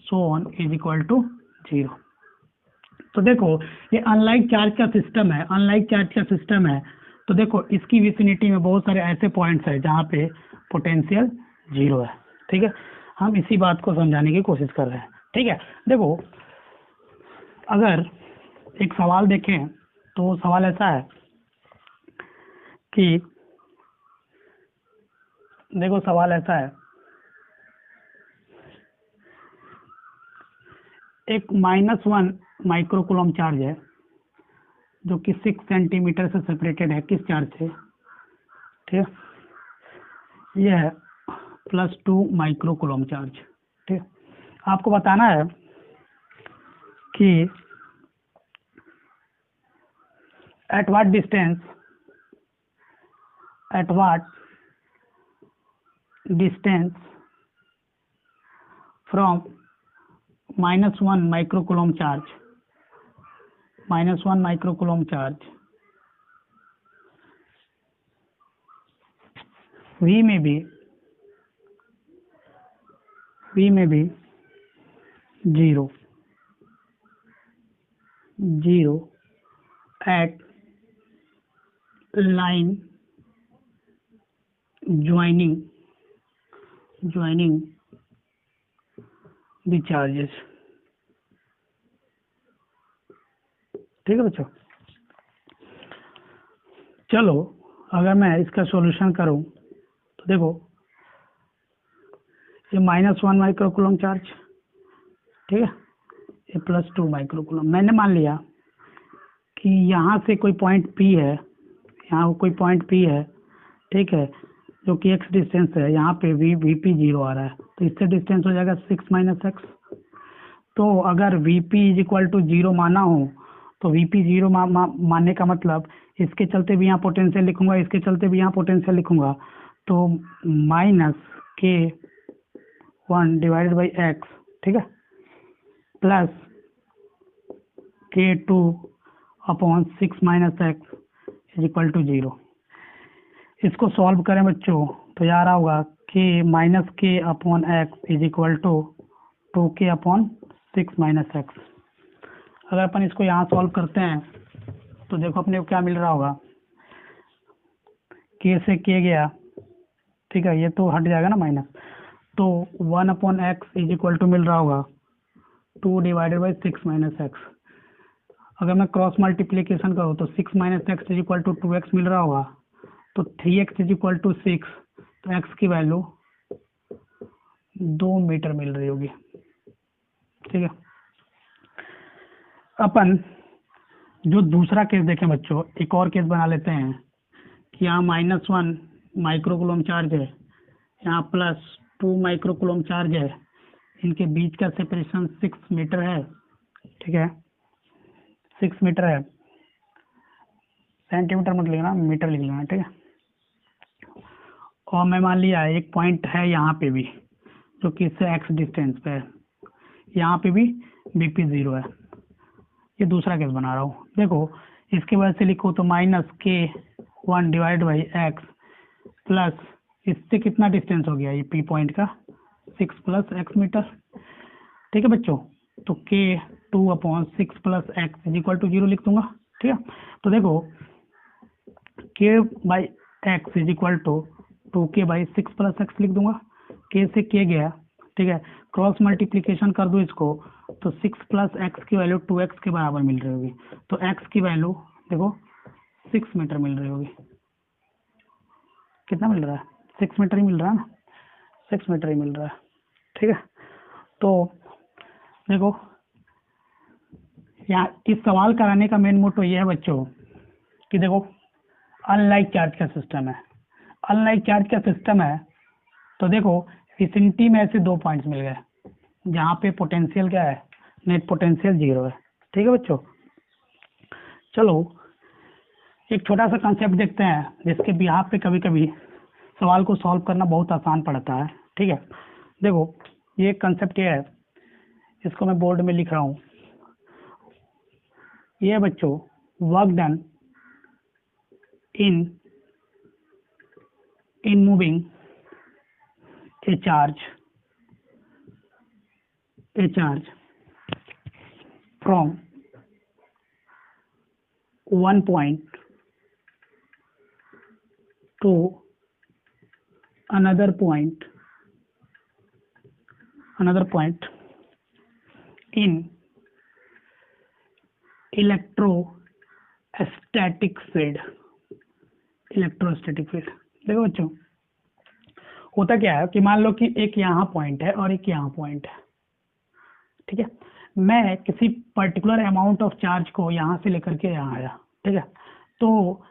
so on is equal to zero. तो देखो ये अनलाइक चार्ज का सिस्टम है, अनलाइक चार्ज का सिस्टम है, तो देखो इसकी विसिनिटी में बहुत सारे ऐसे पॉइंट्स है जहाँ पे पोटेंशियल जीरो है, ठीक है। हम इसी बात को समझाने की कोशिश कर रहे हैं, ठीक है। देखो अगर एक सवाल देखें तो सवाल ऐसा है कि, देखो सवाल ऐसा है, एक -1 माइक्रोकूलम चार्ज है जो कि 6 सेंटीमीटर से सेपरेटेड है, किस चार्ज से, ठीक है। यह है +2 माइक्रोकूलम चार्ज, ठीक है। आपको बताना है कि at what distance from -1 microcoulomb charge, V में भी 0 at line joining the charges। ठीक है बच्चों। चलो अगर मैं इसका सॉल्यूशन करूं तो देखो ये -1 माइक्रोकूलम चार्ज, ठीक है, ये +2 माइक्रोकूलम। मैंने मान लिया कि यहाँ से कोई पॉइंट P है, यहाँ कोई पॉइंट P है, ठीक है, जो कि x डिस्टेंस है। यहाँ पे Vp 0 आ रहा है, तो इससे डिस्टेंस हो जाएगा 6 - x। तो अगर Vp = 0 माना हो तो Vp 0 मानने का मतलब इसके चलते भी यहाँ पोटेंशियल लिखूंगा, इसके चलते भी यहाँ पोटेंशियल लिखूंगा, तो -K1/x, ठीक है, प्लस K2/6 - x = 0। इसको सॉल्व करें बच्चों तो यार होगा K - K/x = 2K/6 - x। अगर अपन इसको यहाँ सॉल्व करते हैं तो देखो अपने को क्या मिल रहा होगा, K से K गया, ठीक है, ये तो हट जाएगा ना माइनस, तो 1/x = मिल रहा होगा 2/6 - x। अगर मैं क्रॉस मल्टीप्लिकेशन करूँ तो 6 - x = 2x मिल रहा होगा, तो 3x = 6, तो x की वैल्यू 2 मीटर मिल रही होगी। ठीक है, अपन जो दूसरा केस देखें बच्चों, एक और केस बना लेते हैं कि यहाँ -1 माइक्रोकूलम चार्ज है, यहाँ +2 माइक्रोकूलम चार्ज है, इनके बीच का सेपरेशन 6 मीटर है, ठीक है, 6 मीटर है, सेंटीमीटर मत लिखना, मीटर लिख लेना, ठीक है। और मैं मान लिया एक पॉइंट है यहाँ पे भी जो कि इससे x डिस्टेंस पे है, यहाँ पे भी Vp 0 है। ये दूसरा केस बना रहा हूँ। देखो इसके वजह से लिखो तो -K1/x प्लस इससे कितना डिस्टेंस हो गया ये P पॉइंट का 6 + x मीटर। ठीक है बच्चों, तो K2/6 + x = 0 लिख दूंगा। ठीक है, तो देखो K/x = 2K/6 + x लिख दूंगा। K से K गया, ठीक है, क्रॉस मल्टीप्लिकेशन कर दूं इसको तो 6 + x की वैल्यू 2x के बराबर मिल रही होगी, तो x की वैल्यू देखो 6 मीटर मिल रही होगी। कितना मिल रहा है? 6 मीटर ही मिल रहा है ना, 6 मीटर ही मिल रहा है। ठीक है, तो देखो यहाँ इस सवाल कराने का मेन मोटो ये है बच्चों कि देखो अनलाइक चार्ज का सिस्टम है, अनलाइक चार्ज का सिस्टम है, तो देखो विसिनिटी में ऐसे 2 पॉइंट्स मिल गए जहाँ पे पोटेंशियल क्या है, नेट पोटेंशियल 0 है। ठीक है बच्चों, चलो एक छोटा सा कंसेप्ट देखते हैं जिसके बिहाफ पे कभी कभी सवाल को सॉल्व करना बहुत आसान पड़ता है। ठीक है, देखो ये कंसेप्ट ये है, इसको मैं बोर्ड में लिख रहा हूँ। ये है बच्चों work done in moving a charge from one point to another point in electrostatic field. देखो बच्चों होता क्या है कि मान लो कि एक यहाँ पॉइंट है और एक यहाँ पॉइंट है। ठीक है, मैं किसी पर्टिकुलर अमाउंट ऑफ चार्ज को यहाँ से लेकर के यहाँ आया। ठीक है, तो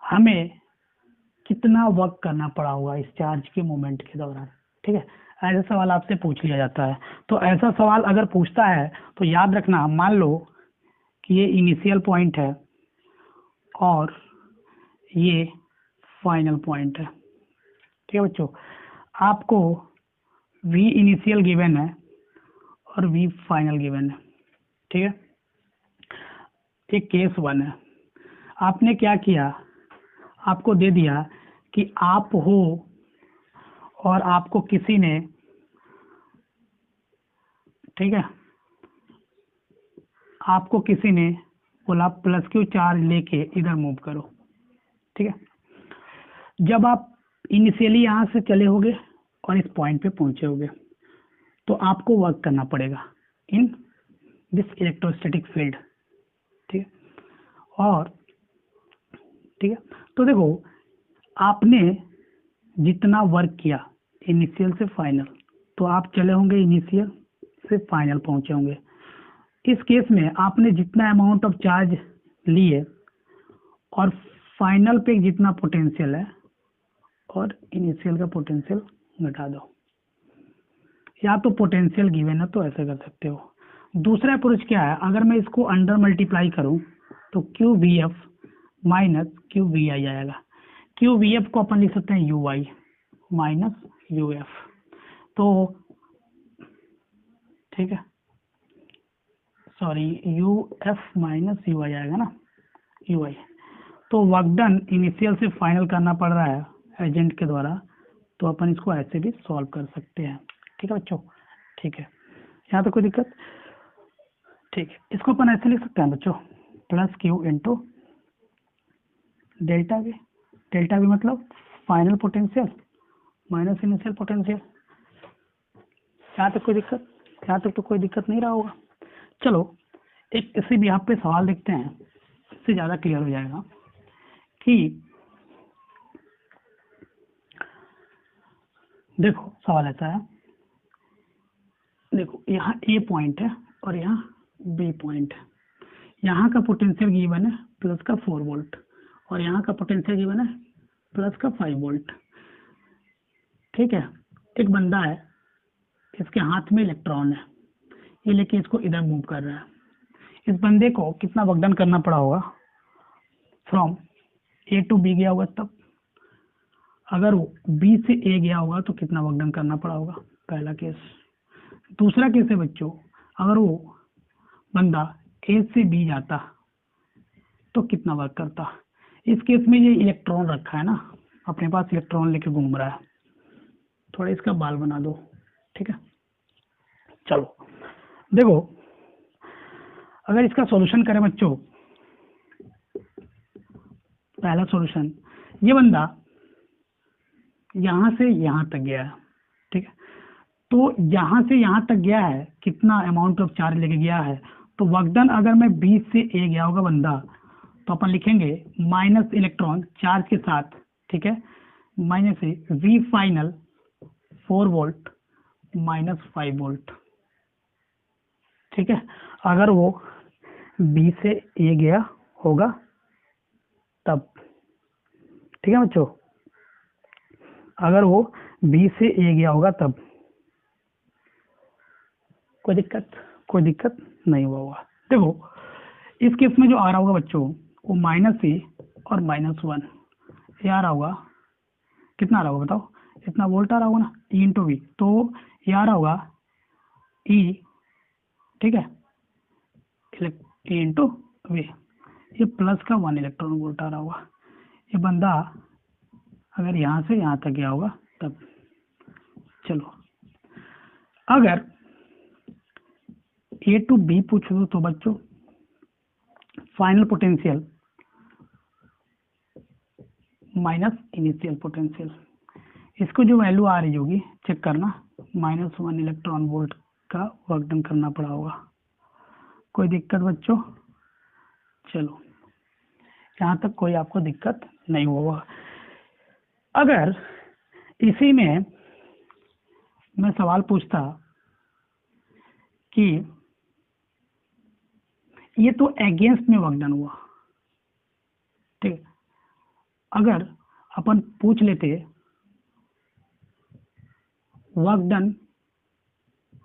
हमें कितना वर्क करना पड़ा होगा इस चार्ज के मोमेंट के दौरान। ठीक है, ऐसा सवाल आपसे पूछ लिया जाता है। तो ऐसा सवाल अगर पूछता है तो याद रखना, मान लो कि ये इनिशियल पॉइंट है और ये फाइनल पॉइंट है। ठीक है बच्चों, आपको V इनिशियल गिवन है और V फाइनल गिवन है। ठीक है, एक केस 1 है, आपने क्या किया, आपको दे दिया कि आप हो और आपको किसी ने, ठीक है, आपको किसी ने बोला प्लस क्यू चार्ज लेके इधर मूव करो, ठीक है। जब आप इनिशियली यहाँ से चले होगे और इस पॉइंट पे पहुंचे होगे तो आपको वर्क करना पड़ेगा इन दिस इलेक्ट्रोस्टैटिक फील्ड, ठीक है। और ठीक है, तो देखो आपने जितना वर्क किया इनिशियल से फाइनल, तो आप चले होंगे इनिशियल से फाइनल पहुंचे होंगे। इस केस में आपने जितना अमाउंट ऑफ चार्ज लिए और फाइनल पे जितना पोटेंशियल है और इनिशियल का पोटेंशियल घटा दो, या तो पोटेंशियल गिवन है तो ऐसे कर सकते हो। दूसरा अप्रोच क्या है, अगर मैं इसको अंडर मल्टीप्लाई करूं तो Q V F minus Q V I आएगा। क्यू वी एफ को अपन लिख सकते हैं U I minus U F, तो ठीक है, sorry U F minus U I आएगा ना, यू आई। तो वर्क डन इनिशियल से फाइनल करना पड़ रहा है एजेंट के द्वारा, तो अपन इसको ऐसे भी सॉल्व कर सकते हैं, ठीक है बच्चों। ठीक है, यहाँ तो कोई दिक्कत, ठीक है। इसको अपन ऐसे लिख सकते हैं बच्चों, plus Q into delta V. Delta V मतलब final potential minus initial potential. यहाँ तक कोई दिक्कत, यहाँ तक तो कोई दिक्कत नहीं रहा होगा। चलो एक इसी भी आप पे सवाल देखते हैं, इससे ज़्यादा क्लियर हो जाएगा कि देखो सवाल ऐसा है, देखो यहाँ ए पॉइंट है और यहाँ बी पॉइंट है। यहाँ का पोटेंशियल गिवन है प्लस का 4 वोल्ट और यहाँ का पोटेंशियल गिवन है प्लस का 5 वोल्ट, ठीक है। एक बंदा है, इसके हाथ में इलेक्ट्रॉन है, ये लेके इसको इधर मूव कर रहा है। इस बंदे को कितना वर्क डन करना पड़ा होगा, फ्रॉम ए टू बी गया होगा तब, अगर वो बी से ए गया होगा तो कितना वर्क डन करना पड़ा होगा, पहला केस। दूसरा केस है बच्चों, अगर वो बंदा ए से बी जाता तो कितना वर्क करता। इस केस में ये इलेक्ट्रॉन रखा है ना, अपने पास इलेक्ट्रॉन लेके घूम रहा है, थोड़ा इसका बाल बना दो, ठीक है। चलो देखो, अगर इसका सॉल्यूशन करें बच्चों, पहला सॉल्यूशन, ये बंदा यहां से यहां तक गया है, ठीक है। तो यहां से यहां तक गया है, कितना अमाउंट ऑफ चार्ज लेके गया है, तो वर्क डन अगर मैं बी से ए गया होगा बंदा, तो अपन लिखेंगे माइनस इलेक्ट्रॉन चार्ज के साथ, ठीक है, माइनस से V final 4 volt minus 5 volt, ठीक है। अगर वो बी से ए गया होगा तब, ठीक है बच्चों, अगर वो बी से ए गया होगा तब कोई दिक्कत नहीं हुआ होगा। देखो इस केस में जो आ रहा होगा बच्चों, वो माइनस ए और -1 ये आ रहा होगा, कितना आ रहा होगा बताओ, इतना वोल्ट आ रहा होगा ना, ई इंटू वी, तो ये आ रहा होगा ई, ठीक है, ई इंटू वी, ये प्लस का 1 इलेक्ट्रॉन वोल्ट आ रहा होगा। ये बंदा अगर यहाँ से यहाँ तक गया होगा तब। चलो अगर ए टू बी पूछ लो तो बच्चों final potential minus initial potential, इसको जो वैल्यू आ रही होगी चेक करना, -1 इलेक्ट्रॉन वोल्ट का वर्क डन करना पड़ा होगा। कोई दिक्कत बच्चों, चलो यहाँ तक कोई आपको दिक्कत नहीं होगा। अगर इसी में मैं सवाल पूछता कि ये तो अगेंस्ट में वर्क डन हुआ, ठीक, अगर अपन पूछ लेते वर्क डन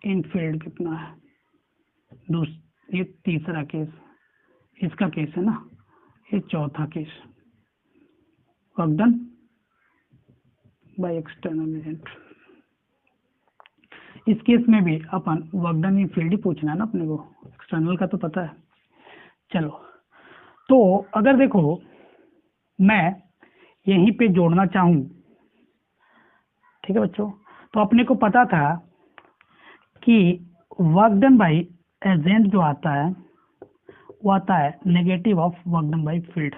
इन फील्ड कितना है, ये तीसरा केस, इसका केस है ना, ये चौथा case, work done by external agent. इस केस में भी अपन वर्क डन इन फील्ड ही पूछना है ना अपने को, एक्सटर्नल का तो पता है। चलो तो अगर देखो मैं यहीं पे जोड़ना चाहूं, ठीक है बच्चों। तो अपने को पता था कि वर्क डन बाई एजेंट जो आता है वो आता है negative of work done by field.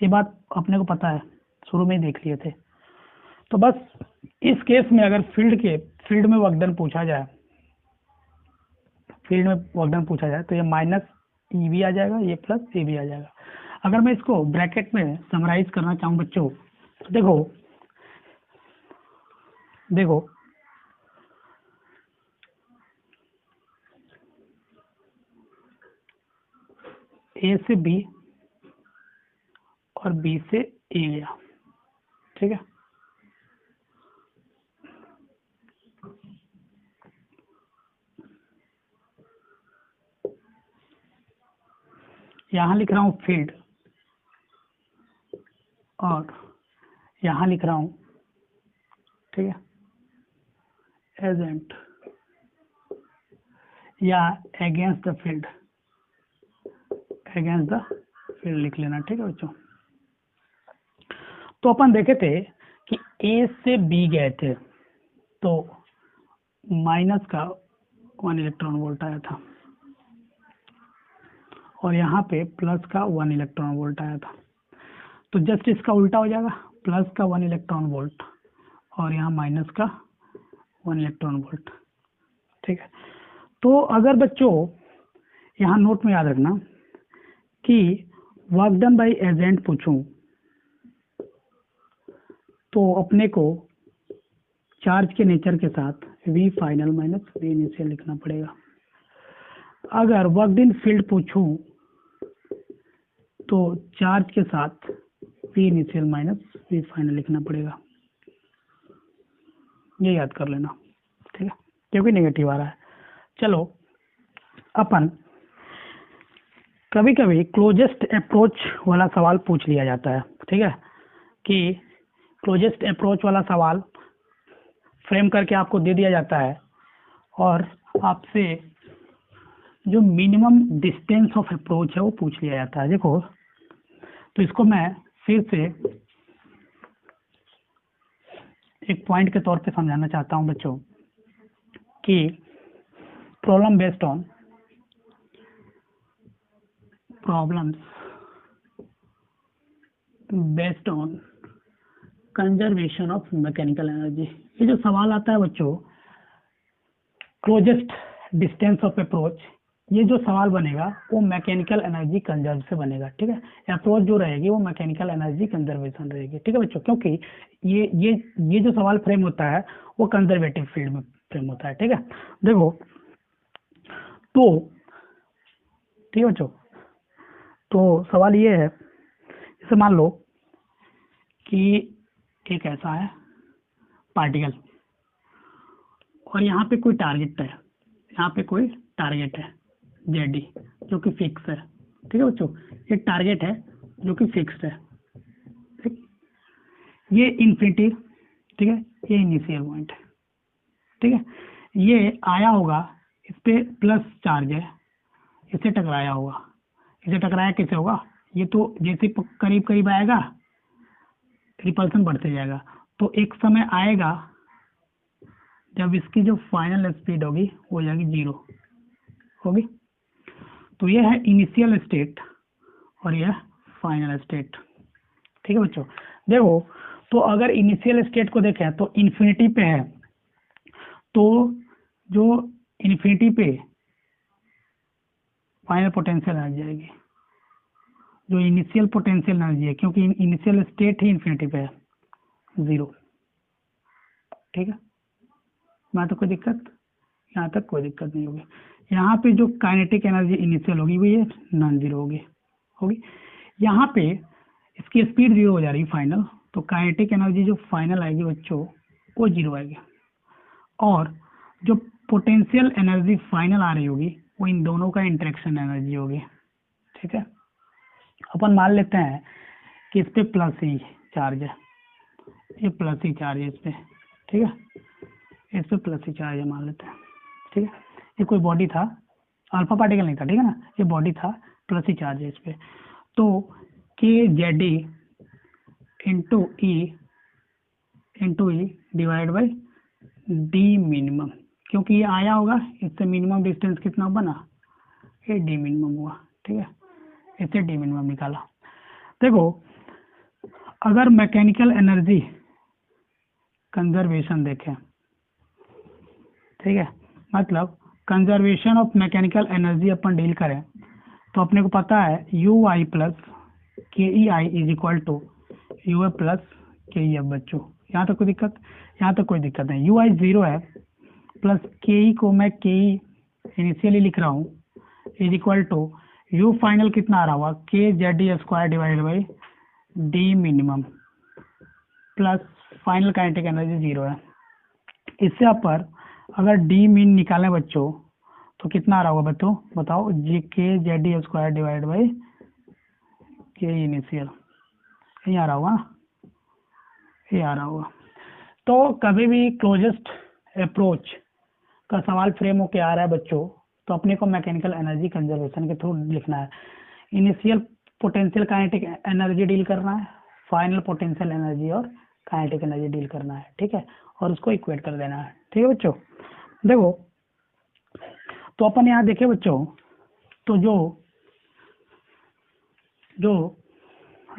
ये बात अपने को पता है, शुरू में ही देख लिए थे। तो बस इस केस में अगर फील्ड में वर्क डन पूछा जाए, तो ये माइनस ई भी आ जाएगा, ये प्लस ए भी आ जाएगा। अगर मैं इसको ब्रैकेट में समराइज करना चाहूँ बच्चों, तो देखो ए से बी और बी से ए गया, ठीक है। यहां लिख रहा हूं फील्ड और यहां लिख रहा हूं, ठीक है, एजेंट या अगेंस्ट द फील्ड लिख लेना, ठीक है बच्चों। तो अपन देखे थे कि ए से बी गए थे तो माइनस का 1 इलेक्ट्रॉन वोल्ट आया था और यहाँ पे प्लस का 1 इलेक्ट्रॉन वोल्ट आया था। तो जस्ट इसका उल्टा हो जाएगा, प्लस का 1 इलेक्ट्रॉन वोल्ट और यहाँ माइनस का 1 इलेक्ट्रॉन वोल्ट, ठीक है। तो अगर बच्चों यहाँ नोट में याद रखना कि वर्क डन बाई एजेंट पूछूं तो अपने को चार्ज के नेचर के साथ V final minus V initial लिखना पड़ेगा। अगर वर्क डन फील्ड पूछूं तो चार्ज के साथ V initial minus V final लिखना पड़ेगा, ये याद कर लेना, ठीक है, क्योंकि नेगेटिव आ रहा है। चलो अपन कभी कभी क्लोजेस्ट अप्रोच वाला सवाल पूछ लिया जाता है, ठीक है, कि क्लोजेस्ट अप्रोच वाला सवाल फ्रेम करके आपको दे दिया जाता है और आपसे जो मिनिमम डिस्टेंस ऑफ अप्रोच है वो पूछ लिया जाता है। देखो तो इसको मैं फिर से एक पॉइंट के तौर पे समझाना चाहता हूं बच्चों कि problems based on conservation of mechanical energy. ये जो सवाल आता है बच्चों क्लोजेस्ट डिस्टेंस ऑफ अप्रोच, ये जो सवाल बनेगा वो मैकेनिकल एनर्जी कंजर्व से बनेगा, ठीक है। अप्रोच जो रहेगी वो मैकेनिकल एनर्जी कंजर्वेशन रहेगी, ठीक है बच्चों, क्योंकि ये जो सवाल फ्रेम होता है वो कंजर्वेटिव फील्ड में फ्रेम होता है, ठीक है। देखो तो ठीक है बच्चों, तो सवाल ये है, जैसे मान लो कि एक ऐसा है पार्टिकल और यहाँ पे कोई टारगेट है, जेडी जो कि फिक्स है, ठीक है बच्चों, एक टारगेट है जो कि फिक्स्ड है, ठीक, ये इन्फिनिटी, ठीक है, ये इनिशियल पॉइंट है, ठीक है। ये आया होगा, इस पे प्लस चार्ज है, इससे टकराया होगा, इसे टकराया कैसे होगा, ये तो जैसे करीब करीब आएगा रिपल्सन बढ़ते जाएगा, तो एक समय आएगा जब इसकी जो फाइनल स्पीड होगी वो हो जाएगी 0 होगी। तो ये है इनिशियल स्टेट और यह फाइनल स्टेट, ठीक है बच्चों। देखो तो अगर इनिशियल स्टेट को देखें तो इन्फिनिटी पे है, तो जो इन्फिनिटी पे फाइनल पोटेंशियल एनर्जी आएगी, जो इनिशियल पोटेंशियल एनर्जी है, क्योंकि इनिशियल स्टेट ही इन्फिनिटी पे है, 0, ठीक है। यहाँ तो कोई दिक्कत, यहाँ तक कोई दिक्कत नहीं होगी। यहाँ पे जो काइनेटिक एनर्जी इनिशियल होगी वो ये नॉन जीरो होगी। यहाँ पे इसकी स्पीड 0 हो जा रही है फाइनल, तो काइनेटिक एनर्जी जो फाइनल आएगी बच्चों वो 0 आएगी, और जो पोटेंशियल एनर्जी फाइनल आ रही होगी वो इन दोनों का इंटरेक्शन एनर्जी होगी, ठीक है। अपन मान लेते हैं कि इस पे प्लस ही चार्ज है, ये प्लस ही चार्ज है इस पे, ठीक है, इस पे प्लस ही चार्ज है मान लेते हैं, ठीक है। ये कोई बॉडी था, अल्फा पार्टिकल नहीं था, ठीक है ना, ये बॉडी था, प्लस ही चार्ज है इस पे। तो के Z E into E into E divide by D minimum, क्योंकि ये आया होगा इससे मिनिमम डिस्टेंस कितना बना, ये डी मिनिमम हुआ, ठीक है, इससे डी मिनिमम निकाला। देखो अगर मैकेनिकल एनर्जी कंजर्वेशन देखें, ठीक है, मतलब conservation of mechanical energy upon deal करें तो अपने को पता है you I plus K E I is equal to U F plus K E F. बच्चों यहाँ तक कोई दिक्कत, यहाँ तक कोई दिक्कत नहीं। यू आई 0 है प्लस के ई को मैं के ई इनिशियली लिख रहा हूँ is equal to U final कितना आ रहा हुआ K Z D square divide by D minimum plus final kinetic energy 0 है। इससे पर अगर डी मिन निकालें बच्चों तो कितना आ रहा होगा बच्चों बताओ, जी के Z D square divide by के इनिशियल, यही आ रहा होगा, ये आ रहा होगा। तो कभी भी क्लोजेस्ट अप्रोच का सवाल फ्रेम होके आ रहा है बच्चों तो अपने को मैकेनिकल एनर्जी कंजर्वेशन के थ्रू लिखना है। Initial potential kinetic energy deal करना है, फाइनल पोटेंशियल एनर्जी और काइनेटिक एनर्जी डील करना है, ठीक है, और उसको इक्वेट कर देना है, ठीक है बच्चों। देखो तो अपन यहाँ देखे बच्चों तो जो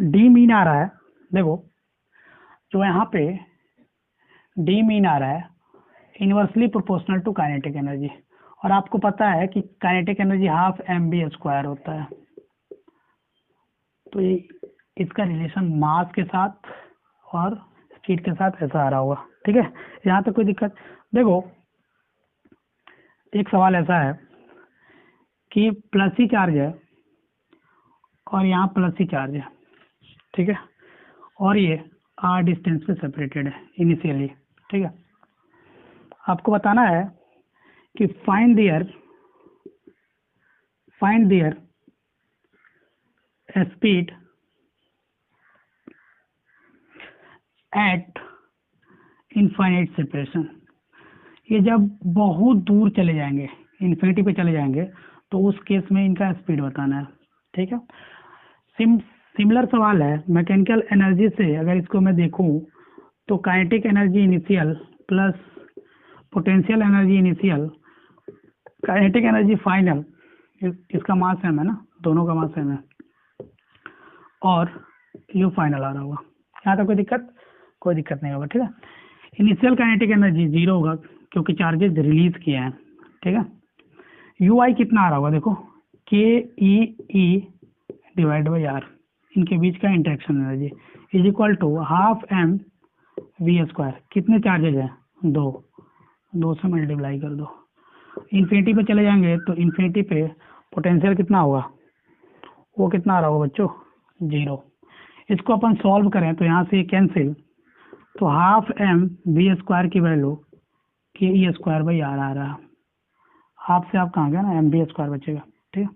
डी मीन आ रहा है, देखो जो यहाँ पे डी मीन आ रहा है inversely proportional to kinetic energy, और आपको पता है कि kinetic energy half M B square होता है। तो ये इसका रिलेशन मास के साथ और स्पीड के साथ ऐसा आ रहा होगा, ठीक है, यहाँ तक कोई दिक्कत। देखो एक सवाल ऐसा है कि प्लस ही चार्ज है और यहाँ प्लस ही चार्ज है, ठीक है, और ये आर डिस्टेंस पे सेपरेटेड है इनिशियली, ठीक है। आपको बताना है कि find there speed at infinite separation. ये जब बहुत दूर चले जाएंगे, इन्फिनिटी पे चले जाएंगे, तो उस केस में इनका स्पीड बताना है, ठीक है। सिमिलर सवाल है मैकेनिकल एनर्जी से, अगर इसको मैं देखूं तो kinetic energy initial plus potential energy initial kinetic energy final, इसका मास सेम है ना, दोनों का मास सेम है, और यू फाइनल आ रहा होगा। यहाँ तक कोई दिक्कत नहीं होगा, ठीक है। इनिशियल काइनेटिक एनर्जी 0 होगा क्योंकि चार्जेस रिलीज किए हैं, ठीक है। यू आई कितना आ रहा होगा, देखो के ई डिवाइड बाई आर, इनके बीच का interaction energy is equal to half M V square. कितने चार्जेज हैं, 2 से मल्टीप्लाई कर दो। इन्फिनिटी पे चले जाएंगे तो इन्फिनिटी पे पोटेंशियल कितना होगा, वो कितना आ रहा होगा बच्चों, 0। इसको अपन सॉल्व करें तो यहाँ से कैंसिल, तो हाफ एम वी स्क्वायर की वैल्यू के ई स्क्वायर बाई आर आ रहा है। हाफ से आप कहाँ गए ना, एम वी स्क्वायर बचेगा, ठीक है।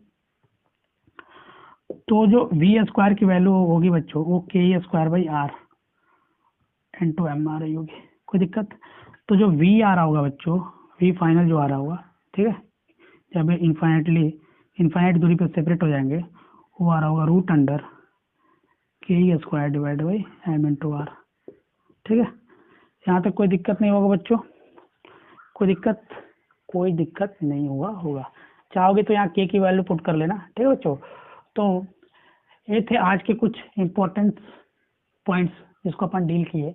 तो जो वी स्क्वायर की वैल्यू होगी बच्चों वो K E square by R into M आ रही होगी, कोई दिक्कत। तो जो वी आ रहा होगा बच्चों, वी फाइनल जो आ रहा होगा, ठीक है, जब इनफाइनाइट दूरी पर सेपरेट हो जाएंगे, वो आ रहा होगा root under K E square divide by M into R, ठीक है। यहाँ तक कोई दिक्कत नहीं होगा बच्चों, कोई दिक्कत नहीं होगा। चाहोगे तो यहाँ के की वैल्यू पुट कर लेना, ठीक है बच्चों। तो ये थे आज के कुछ इम्पोर्टेंट पॉइंट्स जिसको अपन डील किए।